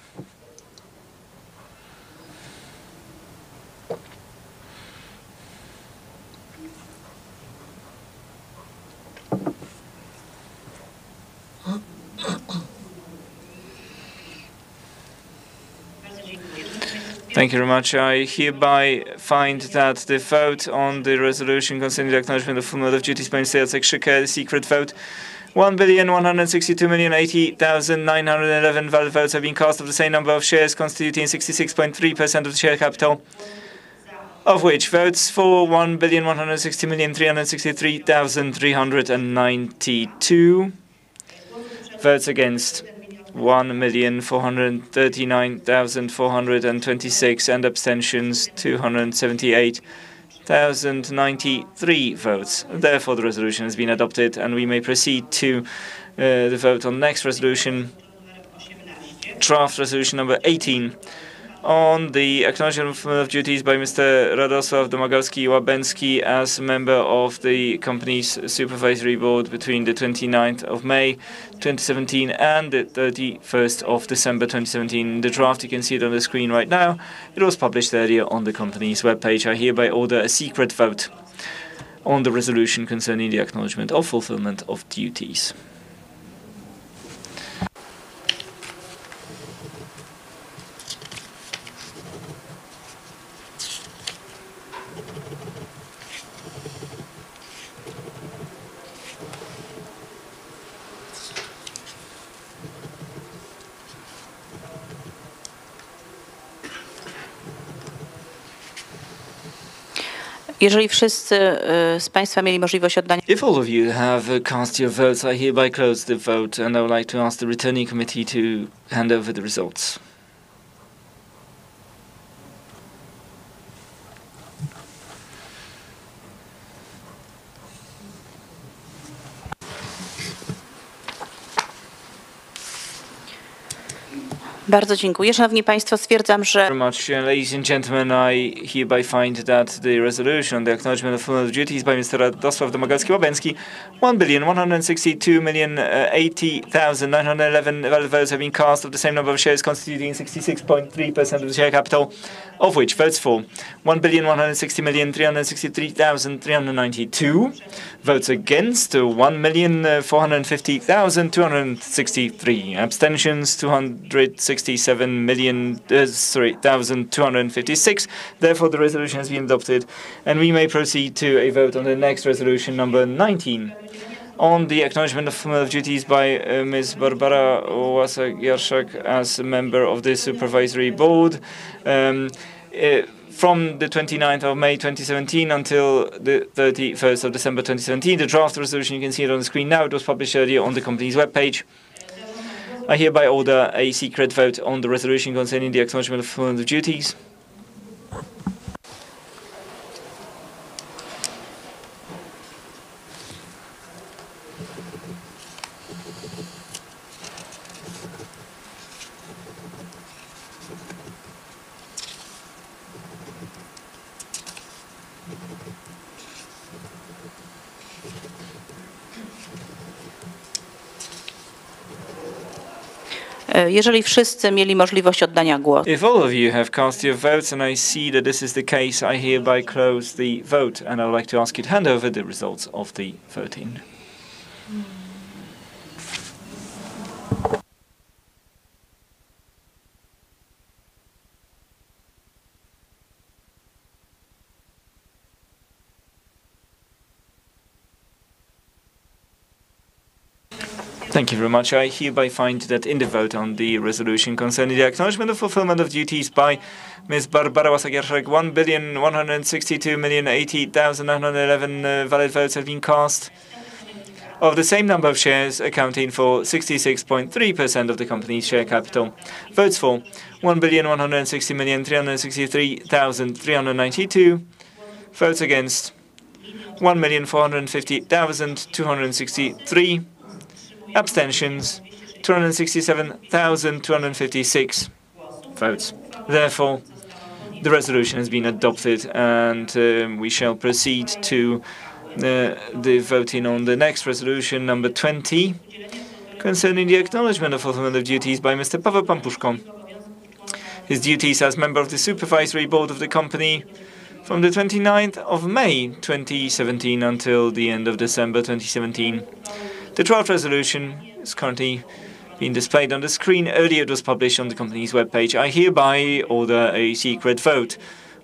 Thank you very much. I hereby find that the vote on the resolution concerning the acknowledgement of fulfillment of duties by Mr. Jacek Szykę, secret vote, 1,162,080,911 valid votes have been cast of the same number of shares, constituting 66.3% of the share capital, of which votes for 1,160,363,392, votes against 1,439,426, and abstentions 278,093 votes. Therefore, the resolution has been adopted, and we may proceed to the vote on the next resolution, draft resolution number 18, on the acknowledgement of duties by Mr. Radosław Domagałski-Łabęcki as member of the company's supervisory board between the 29th of May 2017 and the 31st of December 2017. The draft, you can see it on the screen right now. It was published earlier on the company's webpage. I hereby order a secret vote on the resolution concerning the acknowledgement of fulfillment of duties. Jeżeli wszyscy z Państwa mieli możliwość oddania If all of you have cast your votes, I hereby close the vote, and I would like to ask the returning committee to hand over the results. Bardzo dziękuję. Szanowni Państwo, stwierdzam, że Very much, ladies and gentlemen. I hereby find that the resolution on the acknowledgement of fulfillment of duties by Mr. Radosław Domagałski-Łabęcki, 1,162,080,911 valid votes have been cast of the same number of shares, constituting 66.3% of the share capital, of which votes for 1,160,363,392, votes against 1,450,263, abstentions 267,256. Therefore, the resolution has been adopted, and we may proceed to a vote on the next resolution, number 19, on the acknowledgement of fulfillment of duties by Ms. Barbara Łasak-Jarszak as a member of the supervisory board from the 29th of May 2017 until the 31st of December 2017. The draft resolution, you can see it on the screen now. It was published earlier on the company's webpage. I hereby order a secret vote on the resolution concerning the acknowledgement of fulfillment of duties. Jeżeli wszyscy mieli możliwość oddania głosu. If all of you have cast your votes, and I see that this is the case, I hereby close the vote, and I would like to ask you to hand over the results of the voting. Thank you very much. I hereby find that in the vote on the resolution concerning the acknowledgement of fulfillment of duties by Ms. Barbara Łasa-Gierszak, 1,162,080,911 valid votes have been cast, of the same number of shares accounting for 66.3% of the company's share capital. Votes for 1,160,363,392. Votes against 1,450,263. Abstentions 267,256 votes. Therefore, the resolution has been adopted, and we shall proceed to the voting on the next resolution, number 20, concerning the acknowledgement of fulfillment of duties by Mr. Paweł Pampuszko. His duties as member of the supervisory board of the company from the 29th of May 2017 until the end of December 2017. The draft resolution is currently being displayed on the screen. Earlier it was published on the company's webpage. I hereby order a secret vote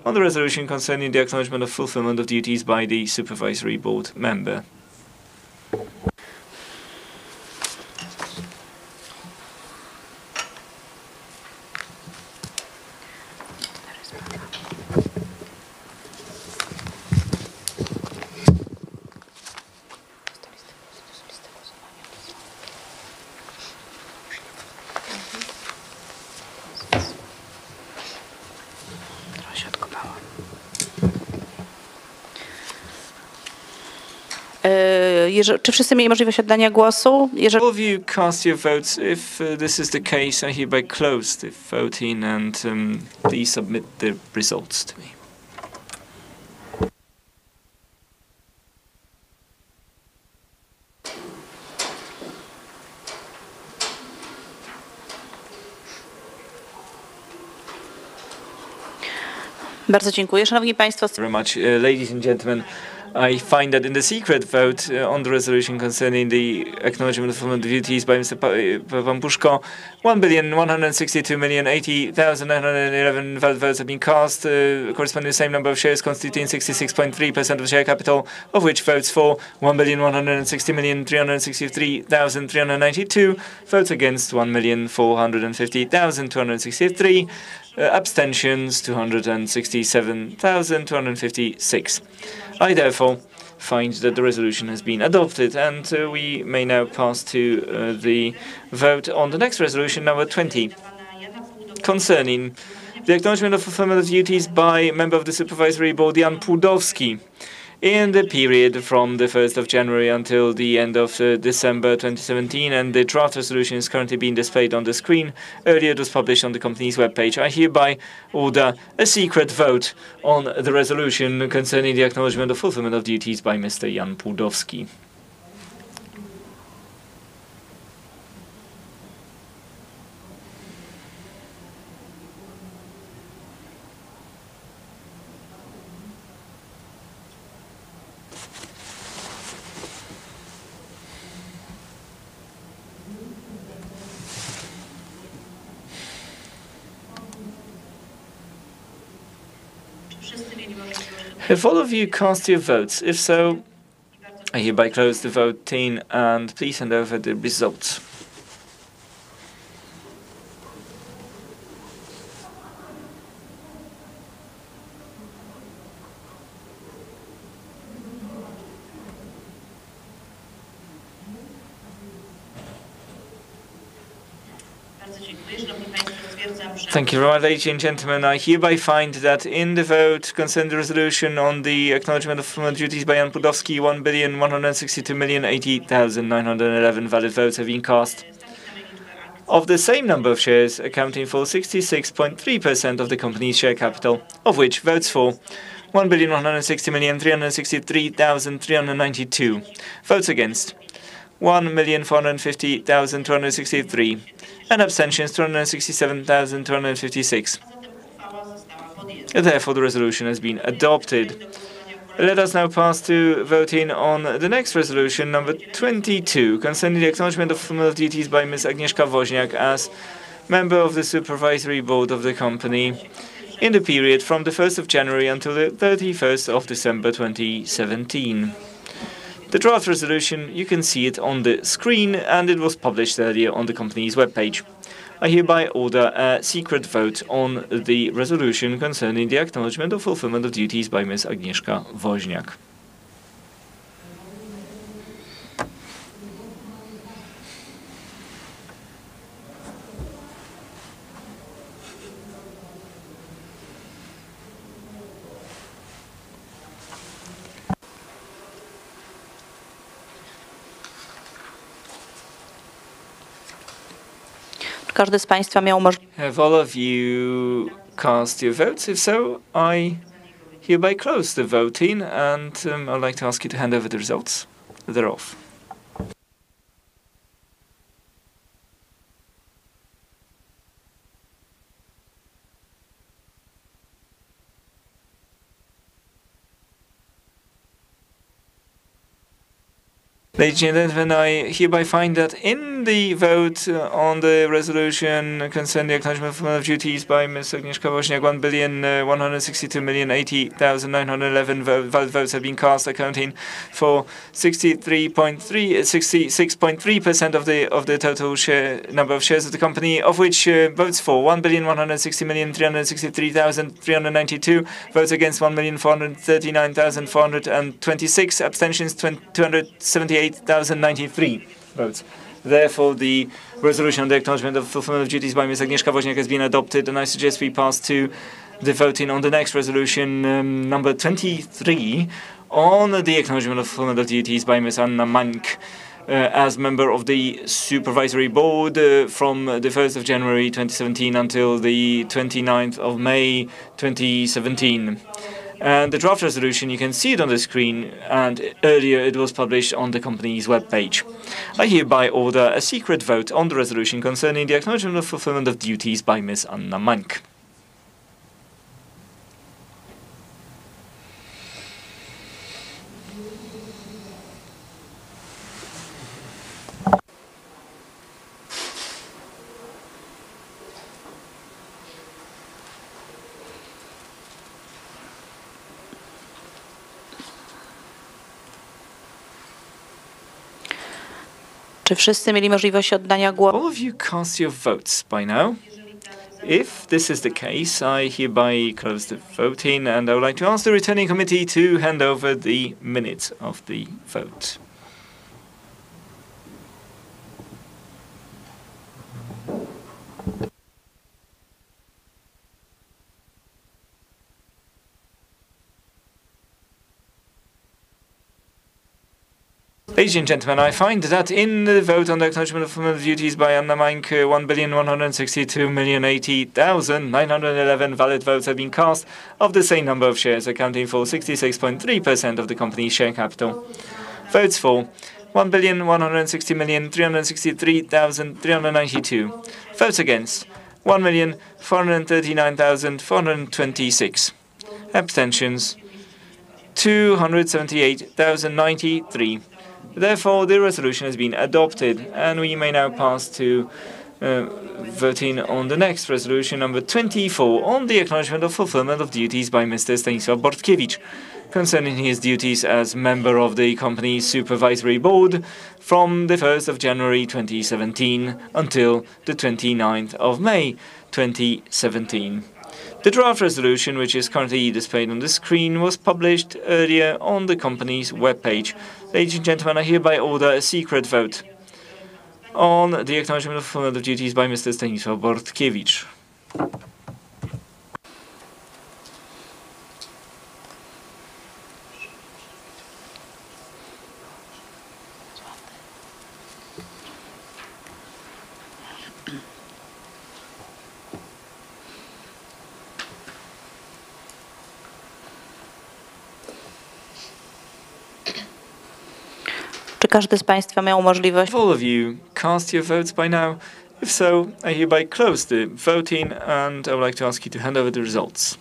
on the resolution concerning the acknowledgement of fulfillment of duties by the supervisory board member. Czy wszyscy mieli możliwość oddania głosu? All of you cast your votes. If this is the case, I hereby close the voting, and please submit the results to me. Bardzo dziękuję. Szanowni Państwo. Very much, ladies and gentlemen. I find that in the secret vote on the resolution concerning the acknowledgement of fulfillment duties by Mr. Pampuszko, 1,162,080,911 valid votes have been cast, corresponding to the same number of shares constituting 66.3% of the share capital, of which votes for 1,160,363,392, votes against 1,450,263, abstentions 267,256. I therefore find that the resolution has been adopted, and we may now pass to the vote on the next resolution, number 20, concerning the acknowledgement of fulfillment of duties by member of the supervisory board Jan Pułdowski in the period from the 1st of January until the end of December 2017, and the draft resolution is currently being displayed on the screen. Earlier it was published on the company's webpage. I hereby order a secret vote on the resolution concerning the acknowledgement of fulfillment of duties by Mr. Jan Pułdowski. Have all of you cast your votes? If so, I hereby close the voting, and please hand over the results. Thank you very much, ladies and gentlemen. I hereby find that in the vote concerning the resolution on the acknowledgement of fulfillment duties by Jan Pułdowski, 1,162,080,911 valid votes have been cast, of the same number of shares accounting for 66.3% of the company's share capital, of which votes for 1,160,363,392, votes against 1,450,263, and abstentions 267,256. Therefore, the resolution has been adopted. Let us now pass to voting on the next resolution, number 22, concerning the acknowledgement of fulfillment of duties by Ms. Agnieszka Woźniak as member of the supervisory board of the company in the period from the 1st of January until the 31st of December 2017. The draft resolution, you can see it on the screen, and it was published earlier on the company's webpage. I hereby order a secret vote on the resolution concerning the acknowledgement of fulfillment of duties by Ms. Agnieszka Woźniak. Każdy z Państwa miał możliwość. Have all of you cast your votes? If so, I hereby close the voting, and I'd like to ask you to hand over the results thereof. Ladies and gentlemen, I hereby find that in the vote on the resolution concerning the acknowledgement of duties by Ms. Agnieszka Woźniak, 1,162,080,911 valid votes have been cast, accounting for 66.3% of the total number of shares of the company, of which votes for 1,160,363,392, votes against 1,439,426, abstentions 278,093 votes. Therefore, the resolution on the acknowledgement of fulfillment of duties by Ms. Agnieszka Woźniak has been adopted, and I suggest we pass to the voting on the next resolution, number 23, on the acknowledgement of fulfillment of duties by Ms. Anna Mańk as member of the Supervisory Board from the 1st of January 2017 until the 29th of May 2017. And the draft resolution, you can see it on the screen, and earlier it was published on the company's webpage. I hereby order a secret vote on the resolution concerning the acknowledgement of fulfillment of duties by Ms. Anna Mańk. Czy wszyscy mieli możliwość oddania głosu? All of you cast your votes by now. If this is the case, I hereby close the voting, and I would like to ask the returning committee to hand over the minutes of the vote. Ladies and gentlemen, I find that in the vote on the acknowledgement of fulfillment of duties by Anna Mańk, 1,162,080,911 valid votes have been cast of the same number of shares, accounting for 66.3% of the company's share capital. Votes for 1,160,363,392. Votes against 1,439,426. Abstentions 278,093. Therefore, the resolution has been adopted, and we may now pass to voting on the next resolution, number 24, on the acknowledgement of fulfillment of duties by Mr. Stanisław Bortkiewicz, concerning his duties as member of the company's Supervisory Board from the 1st of January 2017 until the 29th of May 2017. The draft resolution, which is currently displayed on the screen, was published earlier on the company's webpage. Ladies and gentlemen, I hereby order a secret vote on the acknowledgement of fulfillment of duties by Mr. Stanisław Bortkiewicz. Czy każdy z Państwa miał możliwość? Have all of you cast your votes by now? If so, I hereby close the voting, and I would like to ask you to hand over the results.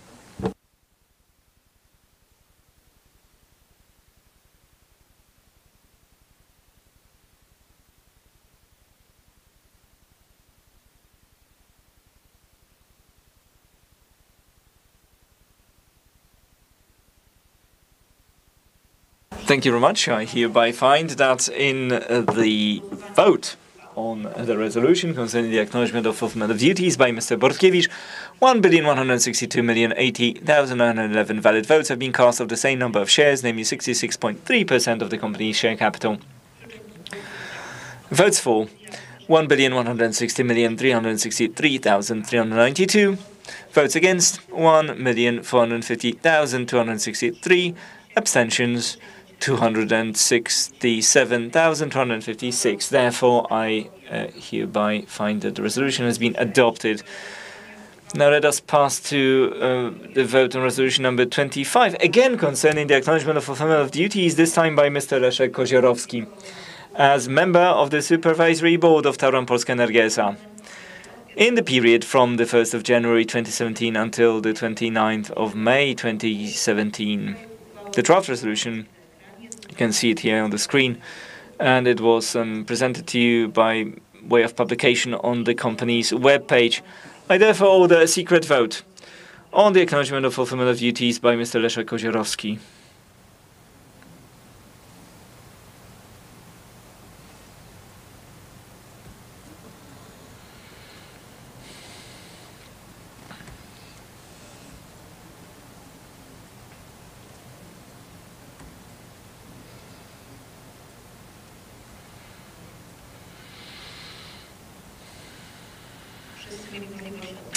Thank you very much. I hereby find that in the vote on the resolution concerning the acknowledgement of fulfillment of duties by Mr. Bortkiewicz, 1,162,080,911 valid votes have been cast of the same number of shares, namely 66.3% of the company's share capital. Votes for, 1,160,363,392. Votes against, 1,450,263. Abstentions, 267,256. Therefore, I hereby find that the resolution has been adopted. Now let us pass to the vote on resolution number 25, again concerning the acknowledgement of fulfillment of duties, this time by Mr. Leszek Koziorowski, as member of the Supervisory Board of Tauron Polska Energia S.A. in the period from the 1st of January 2017 until the 29th of May 2017. The draft resolution, you can see it here on the screen, and it was presented to you by way of publication on the company's webpage. I therefore order a secret vote on the acknowledgement of fulfillment of duties by Mr. Leszek Koziorowski.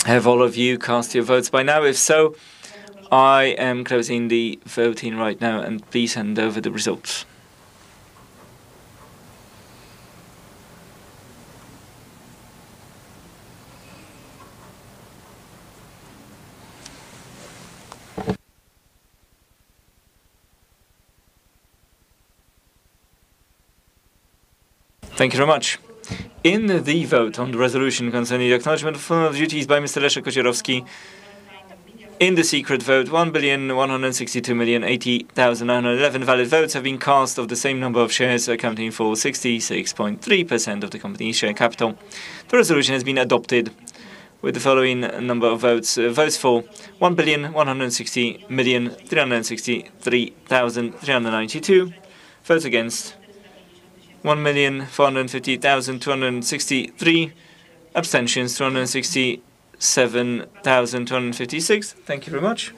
Have all of you cast your votes by now? If so, I am closing the voting right now, and please hand over the results. Thank you very much. In the vote on the resolution concerning the acknowledgement of fulfillment of duties by Mr. Leszek Koziorowski, in the secret vote, 1,162,080,911 valid votes have been cast of the same number of shares, accounting for 66.3% of the company's share capital. The resolution has been adopted with the following number of votes. Votes for, 1,160,363,392. Votes against, 1,450,263. Abstentions, 267,256. Thank you very much.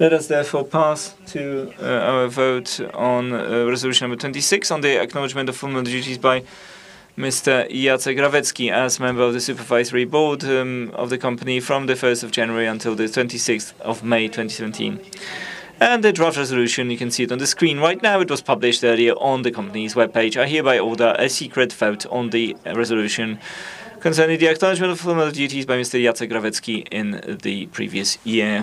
Let us therefore pass to our vote on resolution number 26 on the acknowledgement of fulfillment duties by Mr. Jacek Rawecki as member of the Supervisory Board of the company from the 1st of January until the 26th of May 2017. And the draft resolution, you can see it on the screen right now. It was published earlier on the company's webpage. I hereby order a secret vote on the resolution concerning the acknowledgement of fulfillment of duties by Mr. Jacek Rawecki in the previous year.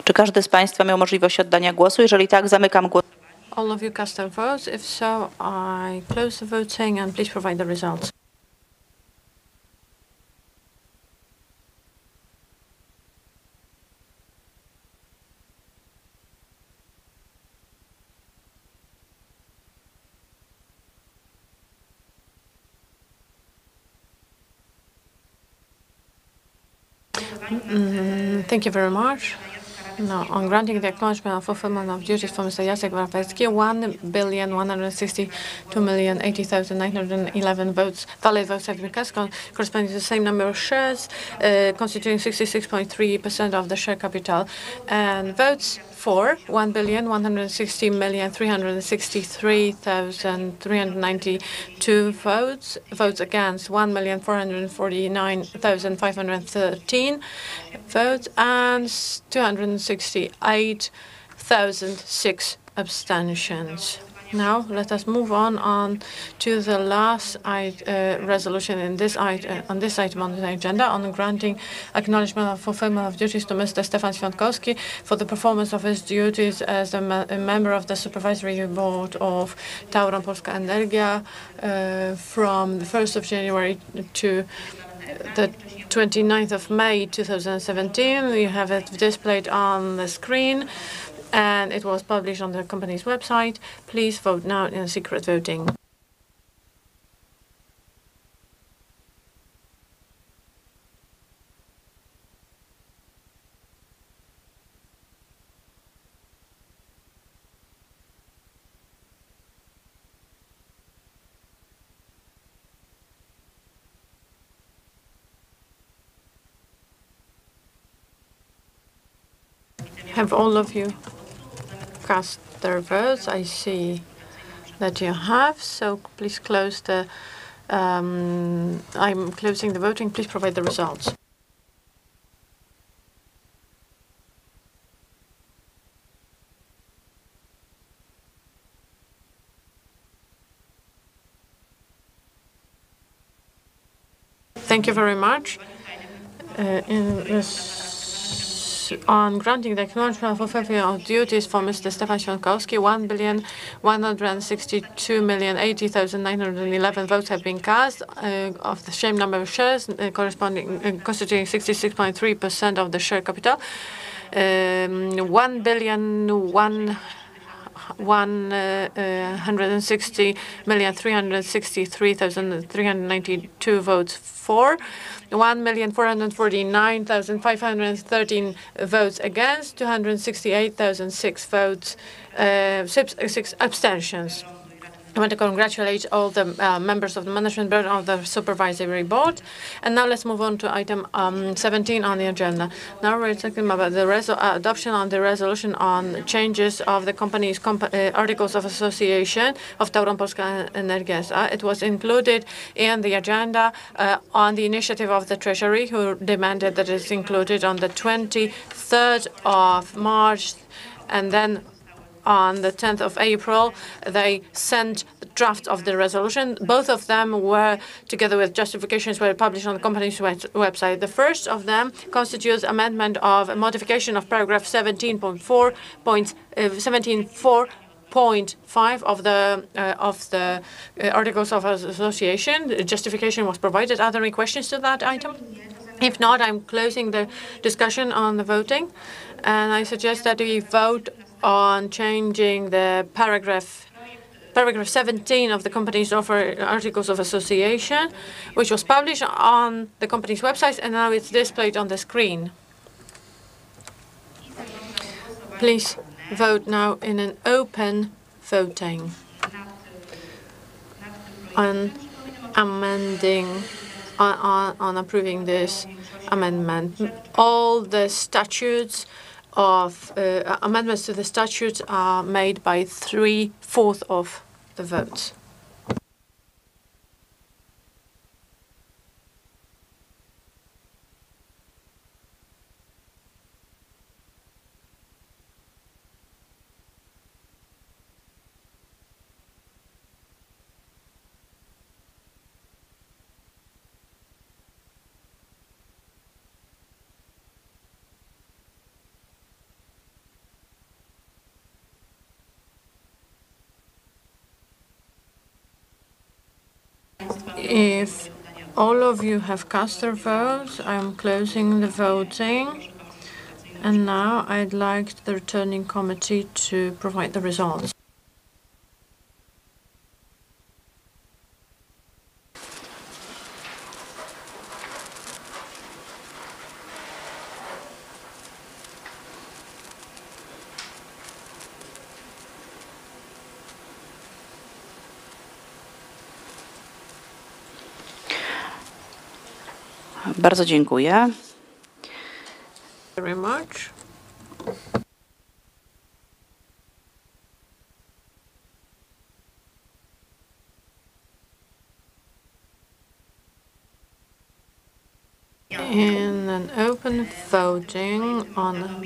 Czy każdy z Państwa miał możliwość oddania głosu? Jeżeli tak, zamykam głos. All of you cast their votes. If so, I close the voting and please provide the results. Thank you very much. No, on granting the acknowledgement of fulfillment of duties for Mr. Jacek Rawecki, 1,162,080,911 votes, valid votes have been cast, corresponding to the same number of shares, constituting 66.3% of the share capital, and votes for 1,160,363,392 votes. Votes against 1,449,513 votes and 268,006 abstentions. Now let us move on to the last resolution in this on this item on the agenda on granting acknowledgement of fulfillment of duties to Mr. Stefan Świątkowski for the performance of his duties as a member of the Supervisory Board of Tauron Polska Energia from the 1st of January to the 29th of May 2017. You have it displayed on the screen, and it was published on the company's website. Please vote now in secret voting. Have all of you cast their votes? I see that you have, so please close the, I'm closing the voting. Please provide the results. Thank you very much. On granting the acknowledgement of fulfillment of duties for Mr. Stefan Świątkowski, 1,162,080,911 votes have been cast of the same number of shares, constituting 66.3% of the share capital. 1,160,363,392 votes for, 1,449,513 votes against, 268,006 votes, 6 abstentions. I want to congratulate all the members of the Management Board of the Supervisory Board. And now let's move on to item 17 on the agenda. Now we're talking about the adoption of the resolution on changes of the company's articles of association of Tauron Polska Energia S.A. It was included in the agenda on the initiative of the Treasury, who demanded that it's included on the 23rd of March, and then on the 10th of April, they sent the draft of the resolution. Both of them were, together with justifications, were published on the company's website. The first of them constitutes amendment of a modification of paragraph 17.4.5 of the Articles of Association. The justification was provided. Are there any questions to that item? If not, I'm closing the discussion on the voting, and I suggest that we vote on changing the paragraph 17 of the company's Articles of Association, which was published on the company's website, and now it's displayed on the screen. Please vote now in an open voting on amending, on approving this amendment. All the statutes of amendments to the statutes are made by 3/4 of the votes. If all of you have cast their votes, I'm closing the voting. And now I'd like the returning committee to provide the results. Bardzo dziękuję. Very much. In an open voting on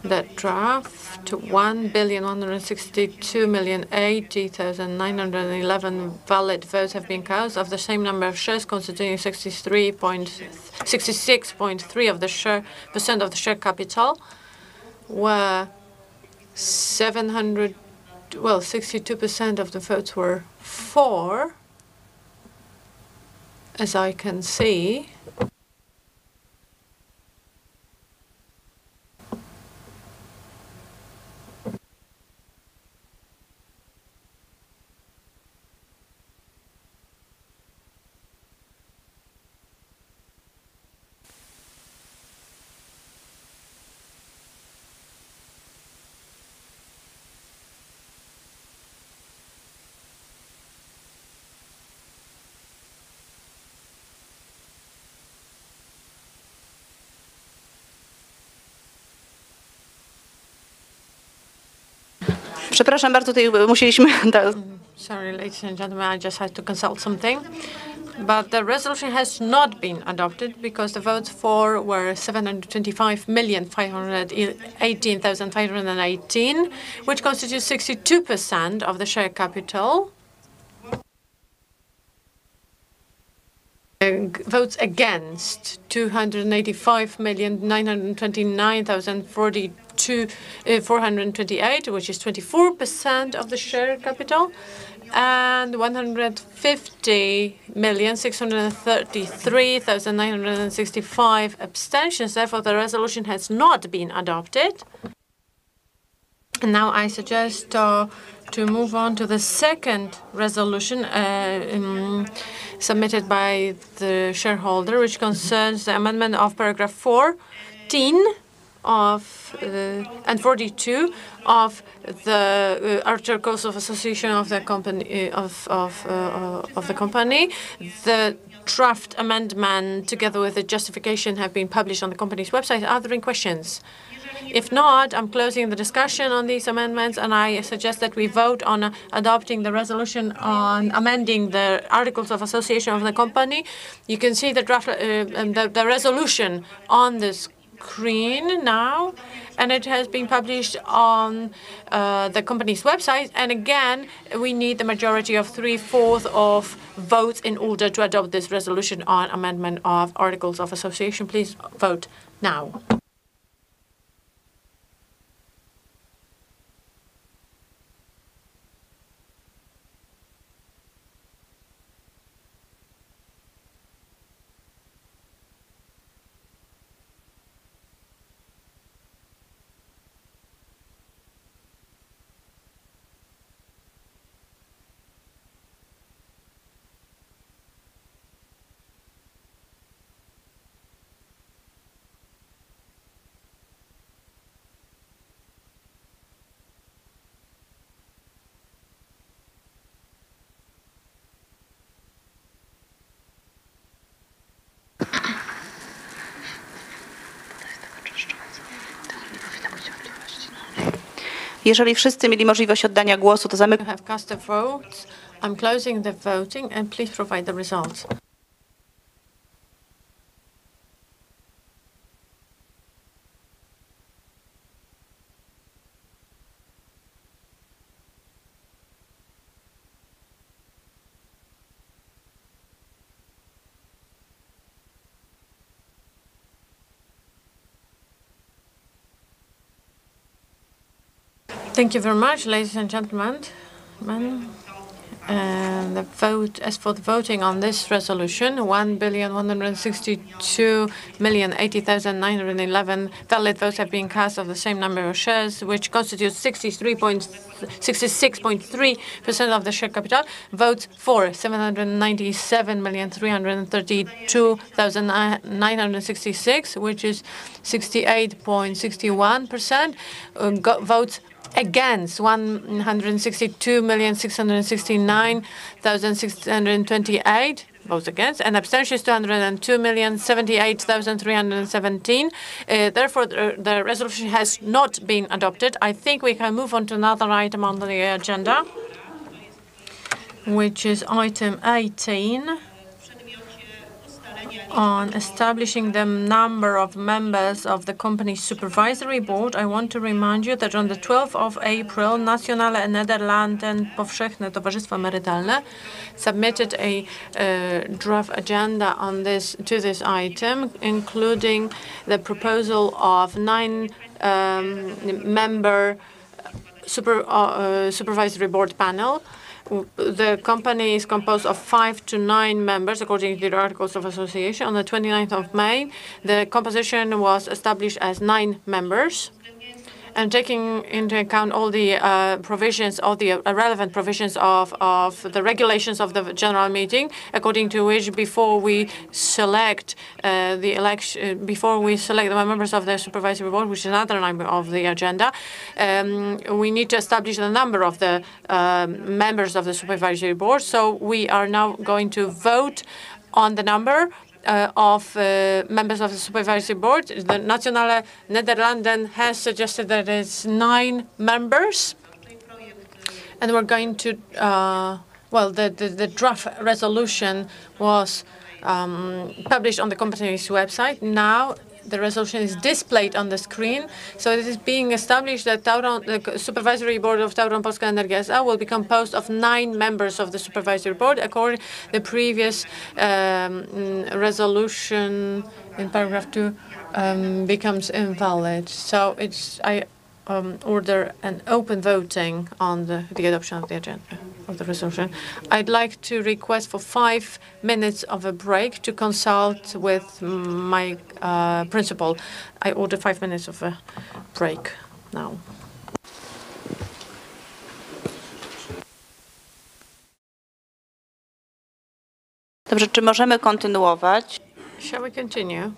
that draft, 1,162,080,911 valid votes have been cast. Of the same number of shares, constituting 66.3% of the share capital, were 62% of the votes were for, as I can see. Przepraszam bardzo, tutaj musieliśmy... Sorry, ladies and gentlemen, I just had to consult something. But the resolution has not been adopted because the votes for were 725,518,518, which constitutes 62% of the share capital. Votes against 285,929,428, which is 24% of the share capital, and 150,633,965 abstentions. Therefore, the resolution has not been adopted. And now I suggest to move on to the second resolution submitted by the shareholder, which concerns the amendment of paragraph 14 of and 42 of the Articles of Association of the company of the company. The draft amendment, together with the justification, have been published on the company's website. Are there any questions? If not, I'm closing the discussion on these amendments, and I suggest that we vote on adopting the resolution on amending the Articles of Association of the company. You can see the draft, the resolution on the screen now, and it has been published on the company's website. And again, we need the majority of 3/4 of votes in order to adopt this resolution on amendment of Articles of Association. Please vote now. Jeżeli wszyscy mieli możliwość oddania głosu, to zamykam. You have cast a vote. I'm closing the voting, and please provide the results. Thank you very much, ladies and gentlemen. The vote, as for the voting on this resolution, 1,162,080,911 valid votes have been cast of the same number of shares, which constitutes 66.3% of the share capital. Votes for 797,332,966, which is 68.61%. Votes against 162,669,628 votes against, and abstentions 202,078,317. Therefore, the resolution has not been adopted. I think we can move on to another item on the agenda, which is item 18. On establishing the number of members of the company's supervisory board, I want to remind you that on the 12th of April, Nationale Nederlanden Powszechne Towarzystwo Emerytalne submitted a draft agenda on this to this item, including the proposal of 9-member supervisory board panel. The company is composed of 5 to 9 members, according to the Articles of Association. On the 29th of May, the composition was established as 9 members. And taking into account all the provisions, all the relevant provisions of the regulations of the general meeting, according to which before we select the members of the supervisory board, which is another item of the agenda, we need to establish the number of the members of the supervisory board. So we are now going to vote on the number of members of the supervisory board. The Nationale Nederlanden has suggested that it's 9 members. and we're going to, well, the draft resolution was published on the company's website. Now the resolution is displayed on the screen. So it is being established that the Supervisory Board of Tauron Polska Energia S.A. will be composed of 9 members of the Supervisory Board, according to the previous resolution in paragraph 2 becomes invalid. So I order an open voting on the adoption of the agenda of the resolution. I'd like to request for 5 minutes of a break to consult with my principal. I order 5 minutes of a break now. Dobrze, czy możemy kontynuować? Shall we continue?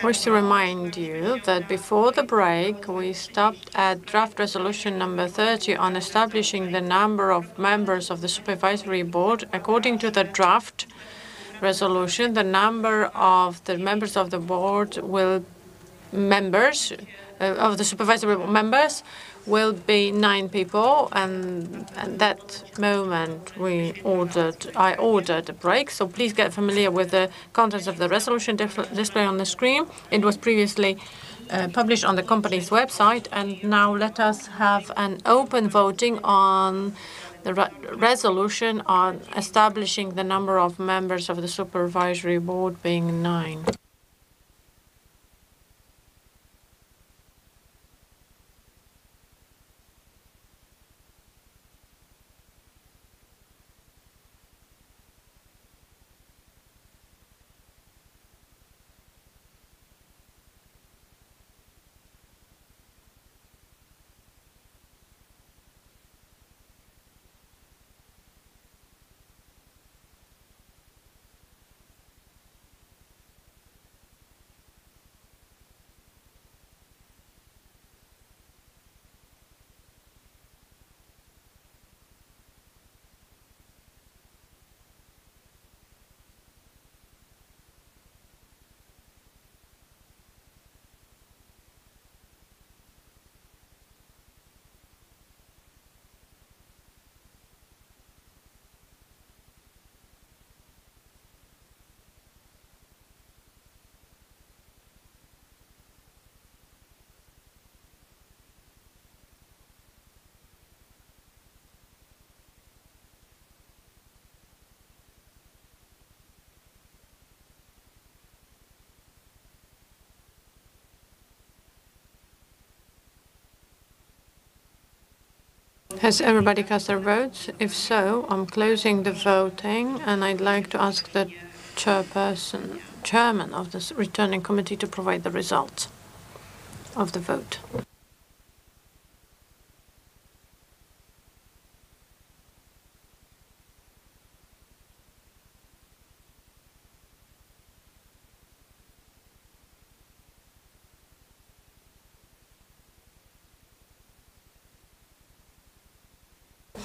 I wish to remind you that before the break, we stopped at draft resolution number 30 on establishing the number of members of the Supervisory Board. According to the draft resolution, the number of the members of the board of the Supervisory Board members will be 9 people, and at that moment I ordered a break. So please get familiar with the contents of the resolution display on the screen. It was previously published on the company's website, and now let us have an open voting on the resolution on establishing the number of members of the Supervisory Board being 9. Has everybody cast their votes? If so, I'm closing the voting, and I'd like to ask the chairman of this returning committee to provide the results of the vote.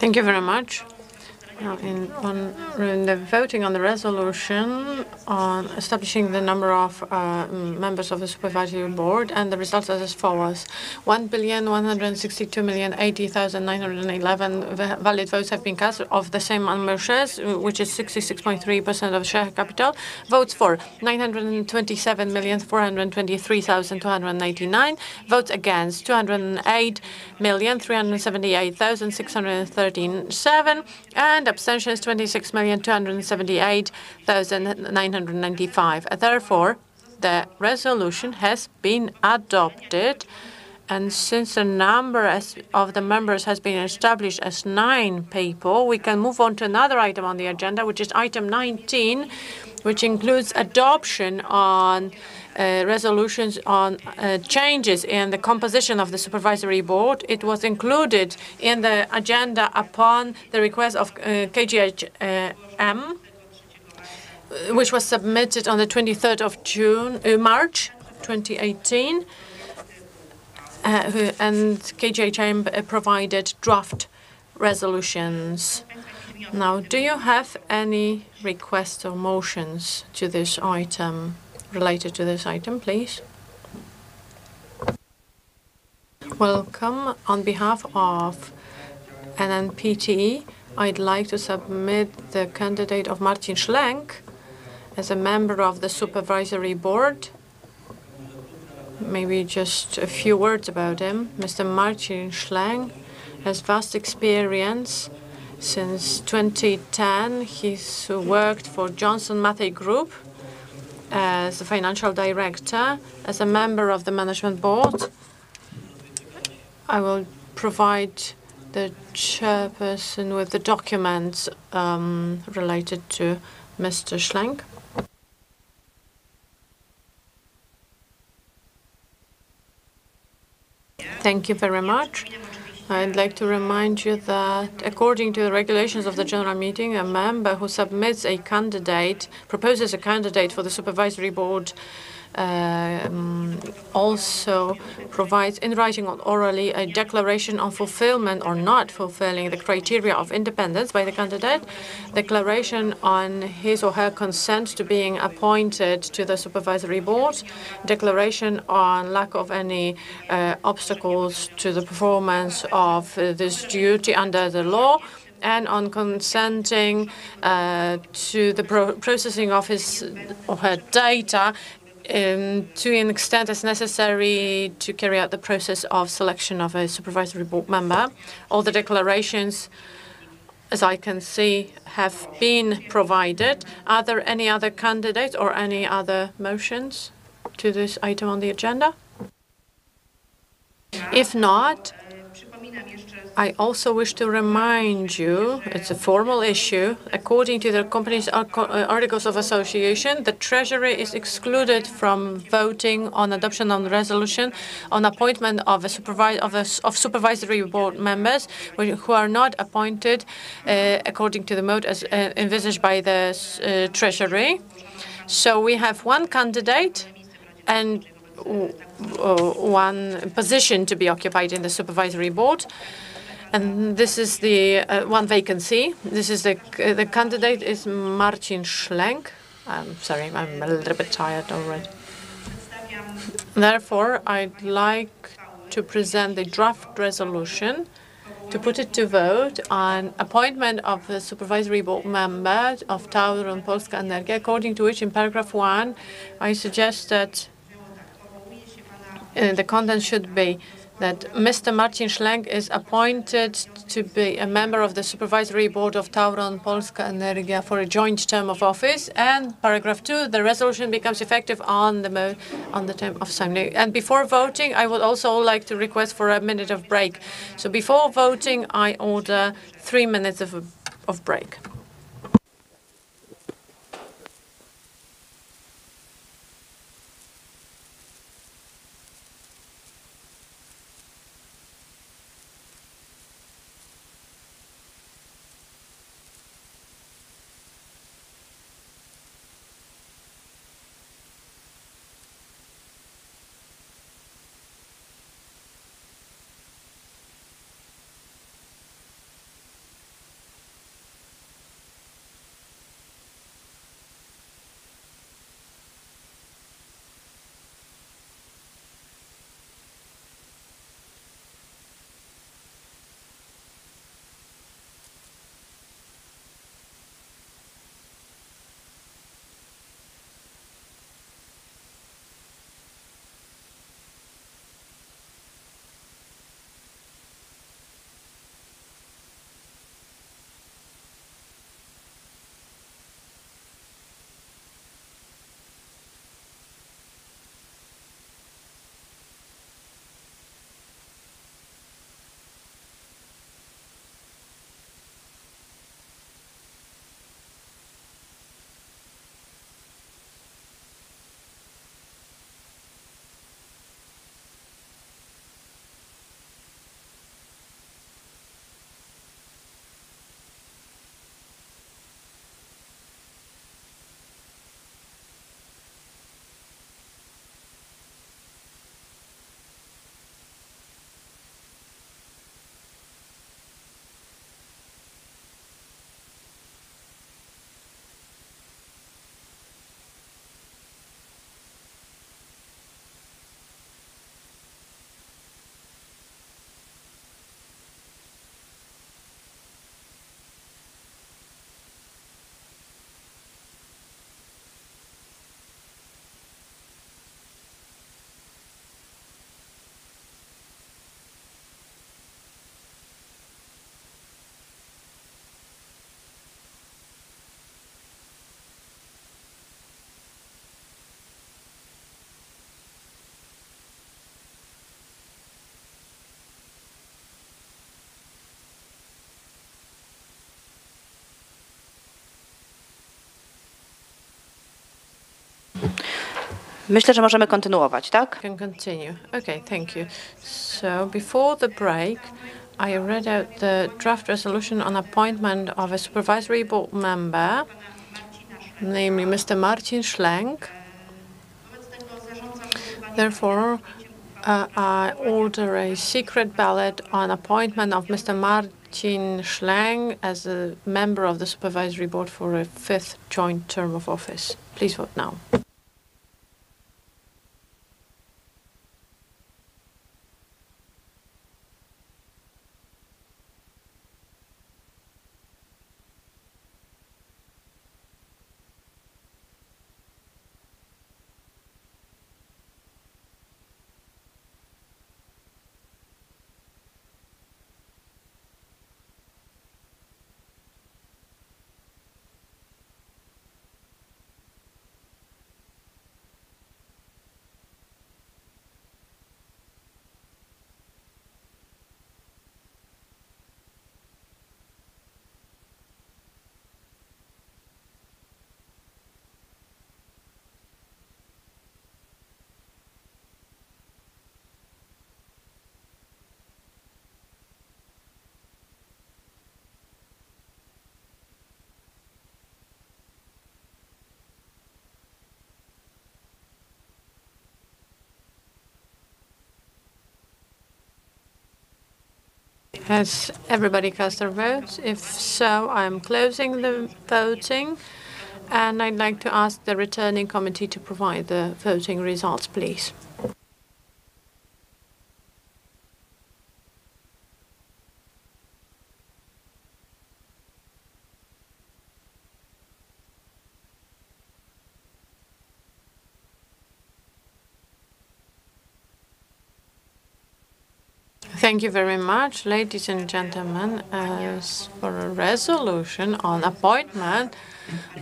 Thank you very much. Now, in the voting on the resolution on establishing the number of members of the Supervisory Board, and the results are as follows: 1,162,080,911 valid votes have been cast of the same number of shares, which is 66.3% of share capital. Votes for 927,423,299. Votes against 208,378,637, and abstentions 26,278,995. Therefore, the resolution has been adopted, and since the number of the members has been established as 9 people, we can move on to another item on the agenda, which is item 19, which includes adoption on resolutions on changes in the composition of the Supervisory Board. It was included in the agenda upon the request of KGHM, which was submitted on the 23rd of March 2018. And KGHM provided draft resolutions. Now, do you have any requests or motions to this item, related to this item, please? Welcome. On behalf of NNPT, I'd like to submit the candidate of Marcin Schlenk as a member of the Supervisory Board. Maybe just a few words about him. Mr. Marcin Schlenk has vast experience. Since 2010, he's worked for Johnson Matthey Group as a financial director, as a member of the management board. I will provide the chairperson with the documents related to Mr. Schlenk. Thank you very much. I'd like to remind you that according to the regulations of the General Meeting, a member who submits a candidate, proposes a candidate for the Supervisory Board, also provides in writing or orally a declaration on fulfillment or not fulfilling the criteria of independence by the candidate, declaration on his or her consent to being appointed to the Supervisory Board, declaration on lack of any obstacles to the performance of this duty under the law, and on consenting to the processing of his or her data to an extent as necessary to carry out the process of selection of a Supervisory Board member. All the declarations, as I can see, have been provided. Are there any other candidates or any other motions to this item on the agenda? If not, I also wish to remind you, it's a formal issue. According to the company's Articles of Association, the Treasury is excluded from voting on adoption of the resolution on appointment of Supervisory Board members who are not appointed according to the mode as envisaged by the Treasury. So we have one candidate and one position to be occupied in the Supervisory Board. And this is the one vacancy. This is the candidate is Marcin Schlenk. I'm sorry, I'm a little bit tired already. Therefore, I'd like to present the draft resolution to put it to vote on appointment of the Supervisory Board member of Tauron Polska Energia, according to which in paragraph 1, I suggest that the content should be that Mr. Marcin Schlenk is appointed to be a member of the Supervisory Board of Tauron Polska Energia for a joint term of office. And paragraph 2, the resolution becomes effective on the term of signing. And before voting, I would also like to request for a minute of break. So before voting, I order 3 minutes of break. Myślę, że możemy kontynuować, tak? Can continue. Okay, thank you. So before the break, I read out the draft resolution on appointment of a supervisory board member, namely Mr. Marcin Schlenk. Therefore, I order a secret ballot on appointment of Mr. Marcin Schlenk as a member of the supervisory board for a 5th joint term of office. Please vote now. Has everybody cast their votes? If so, I'm closing the voting, and I'd like to ask the returning committee to provide the voting results, please. Thank you very much, ladies and gentlemen. As for a resolution on appointment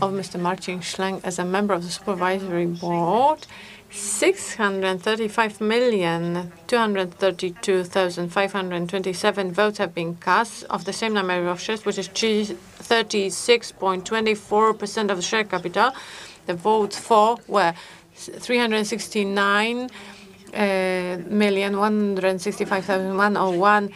of Mr. Marcin Schlenk as a member of the supervisory board, 635,232,527 votes have been cast of the same number of shares, which is 36.24% of the share capital. The votes for were 369,165,101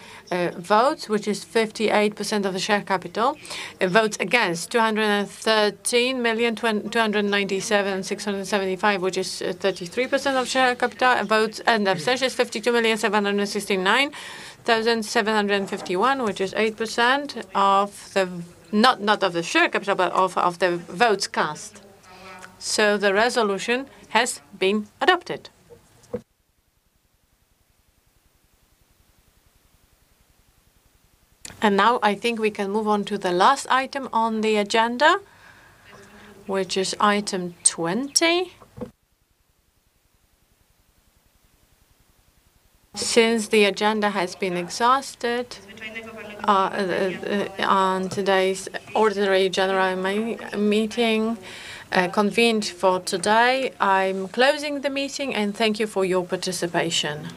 votes, which is 58% of the share capital. Votes against 213,297,675, which is 33% of share capital. Votes and abstentions 52,769,751, which is 8% of the not of the share capital, but of the votes cast. So the resolution has been adopted. And now I think we can move on to the last item on the agenda, which is item 20. Since the agenda has been exhausted on today's ordinary general meeting convened for today, I'm closing the meeting and thank you for your participation.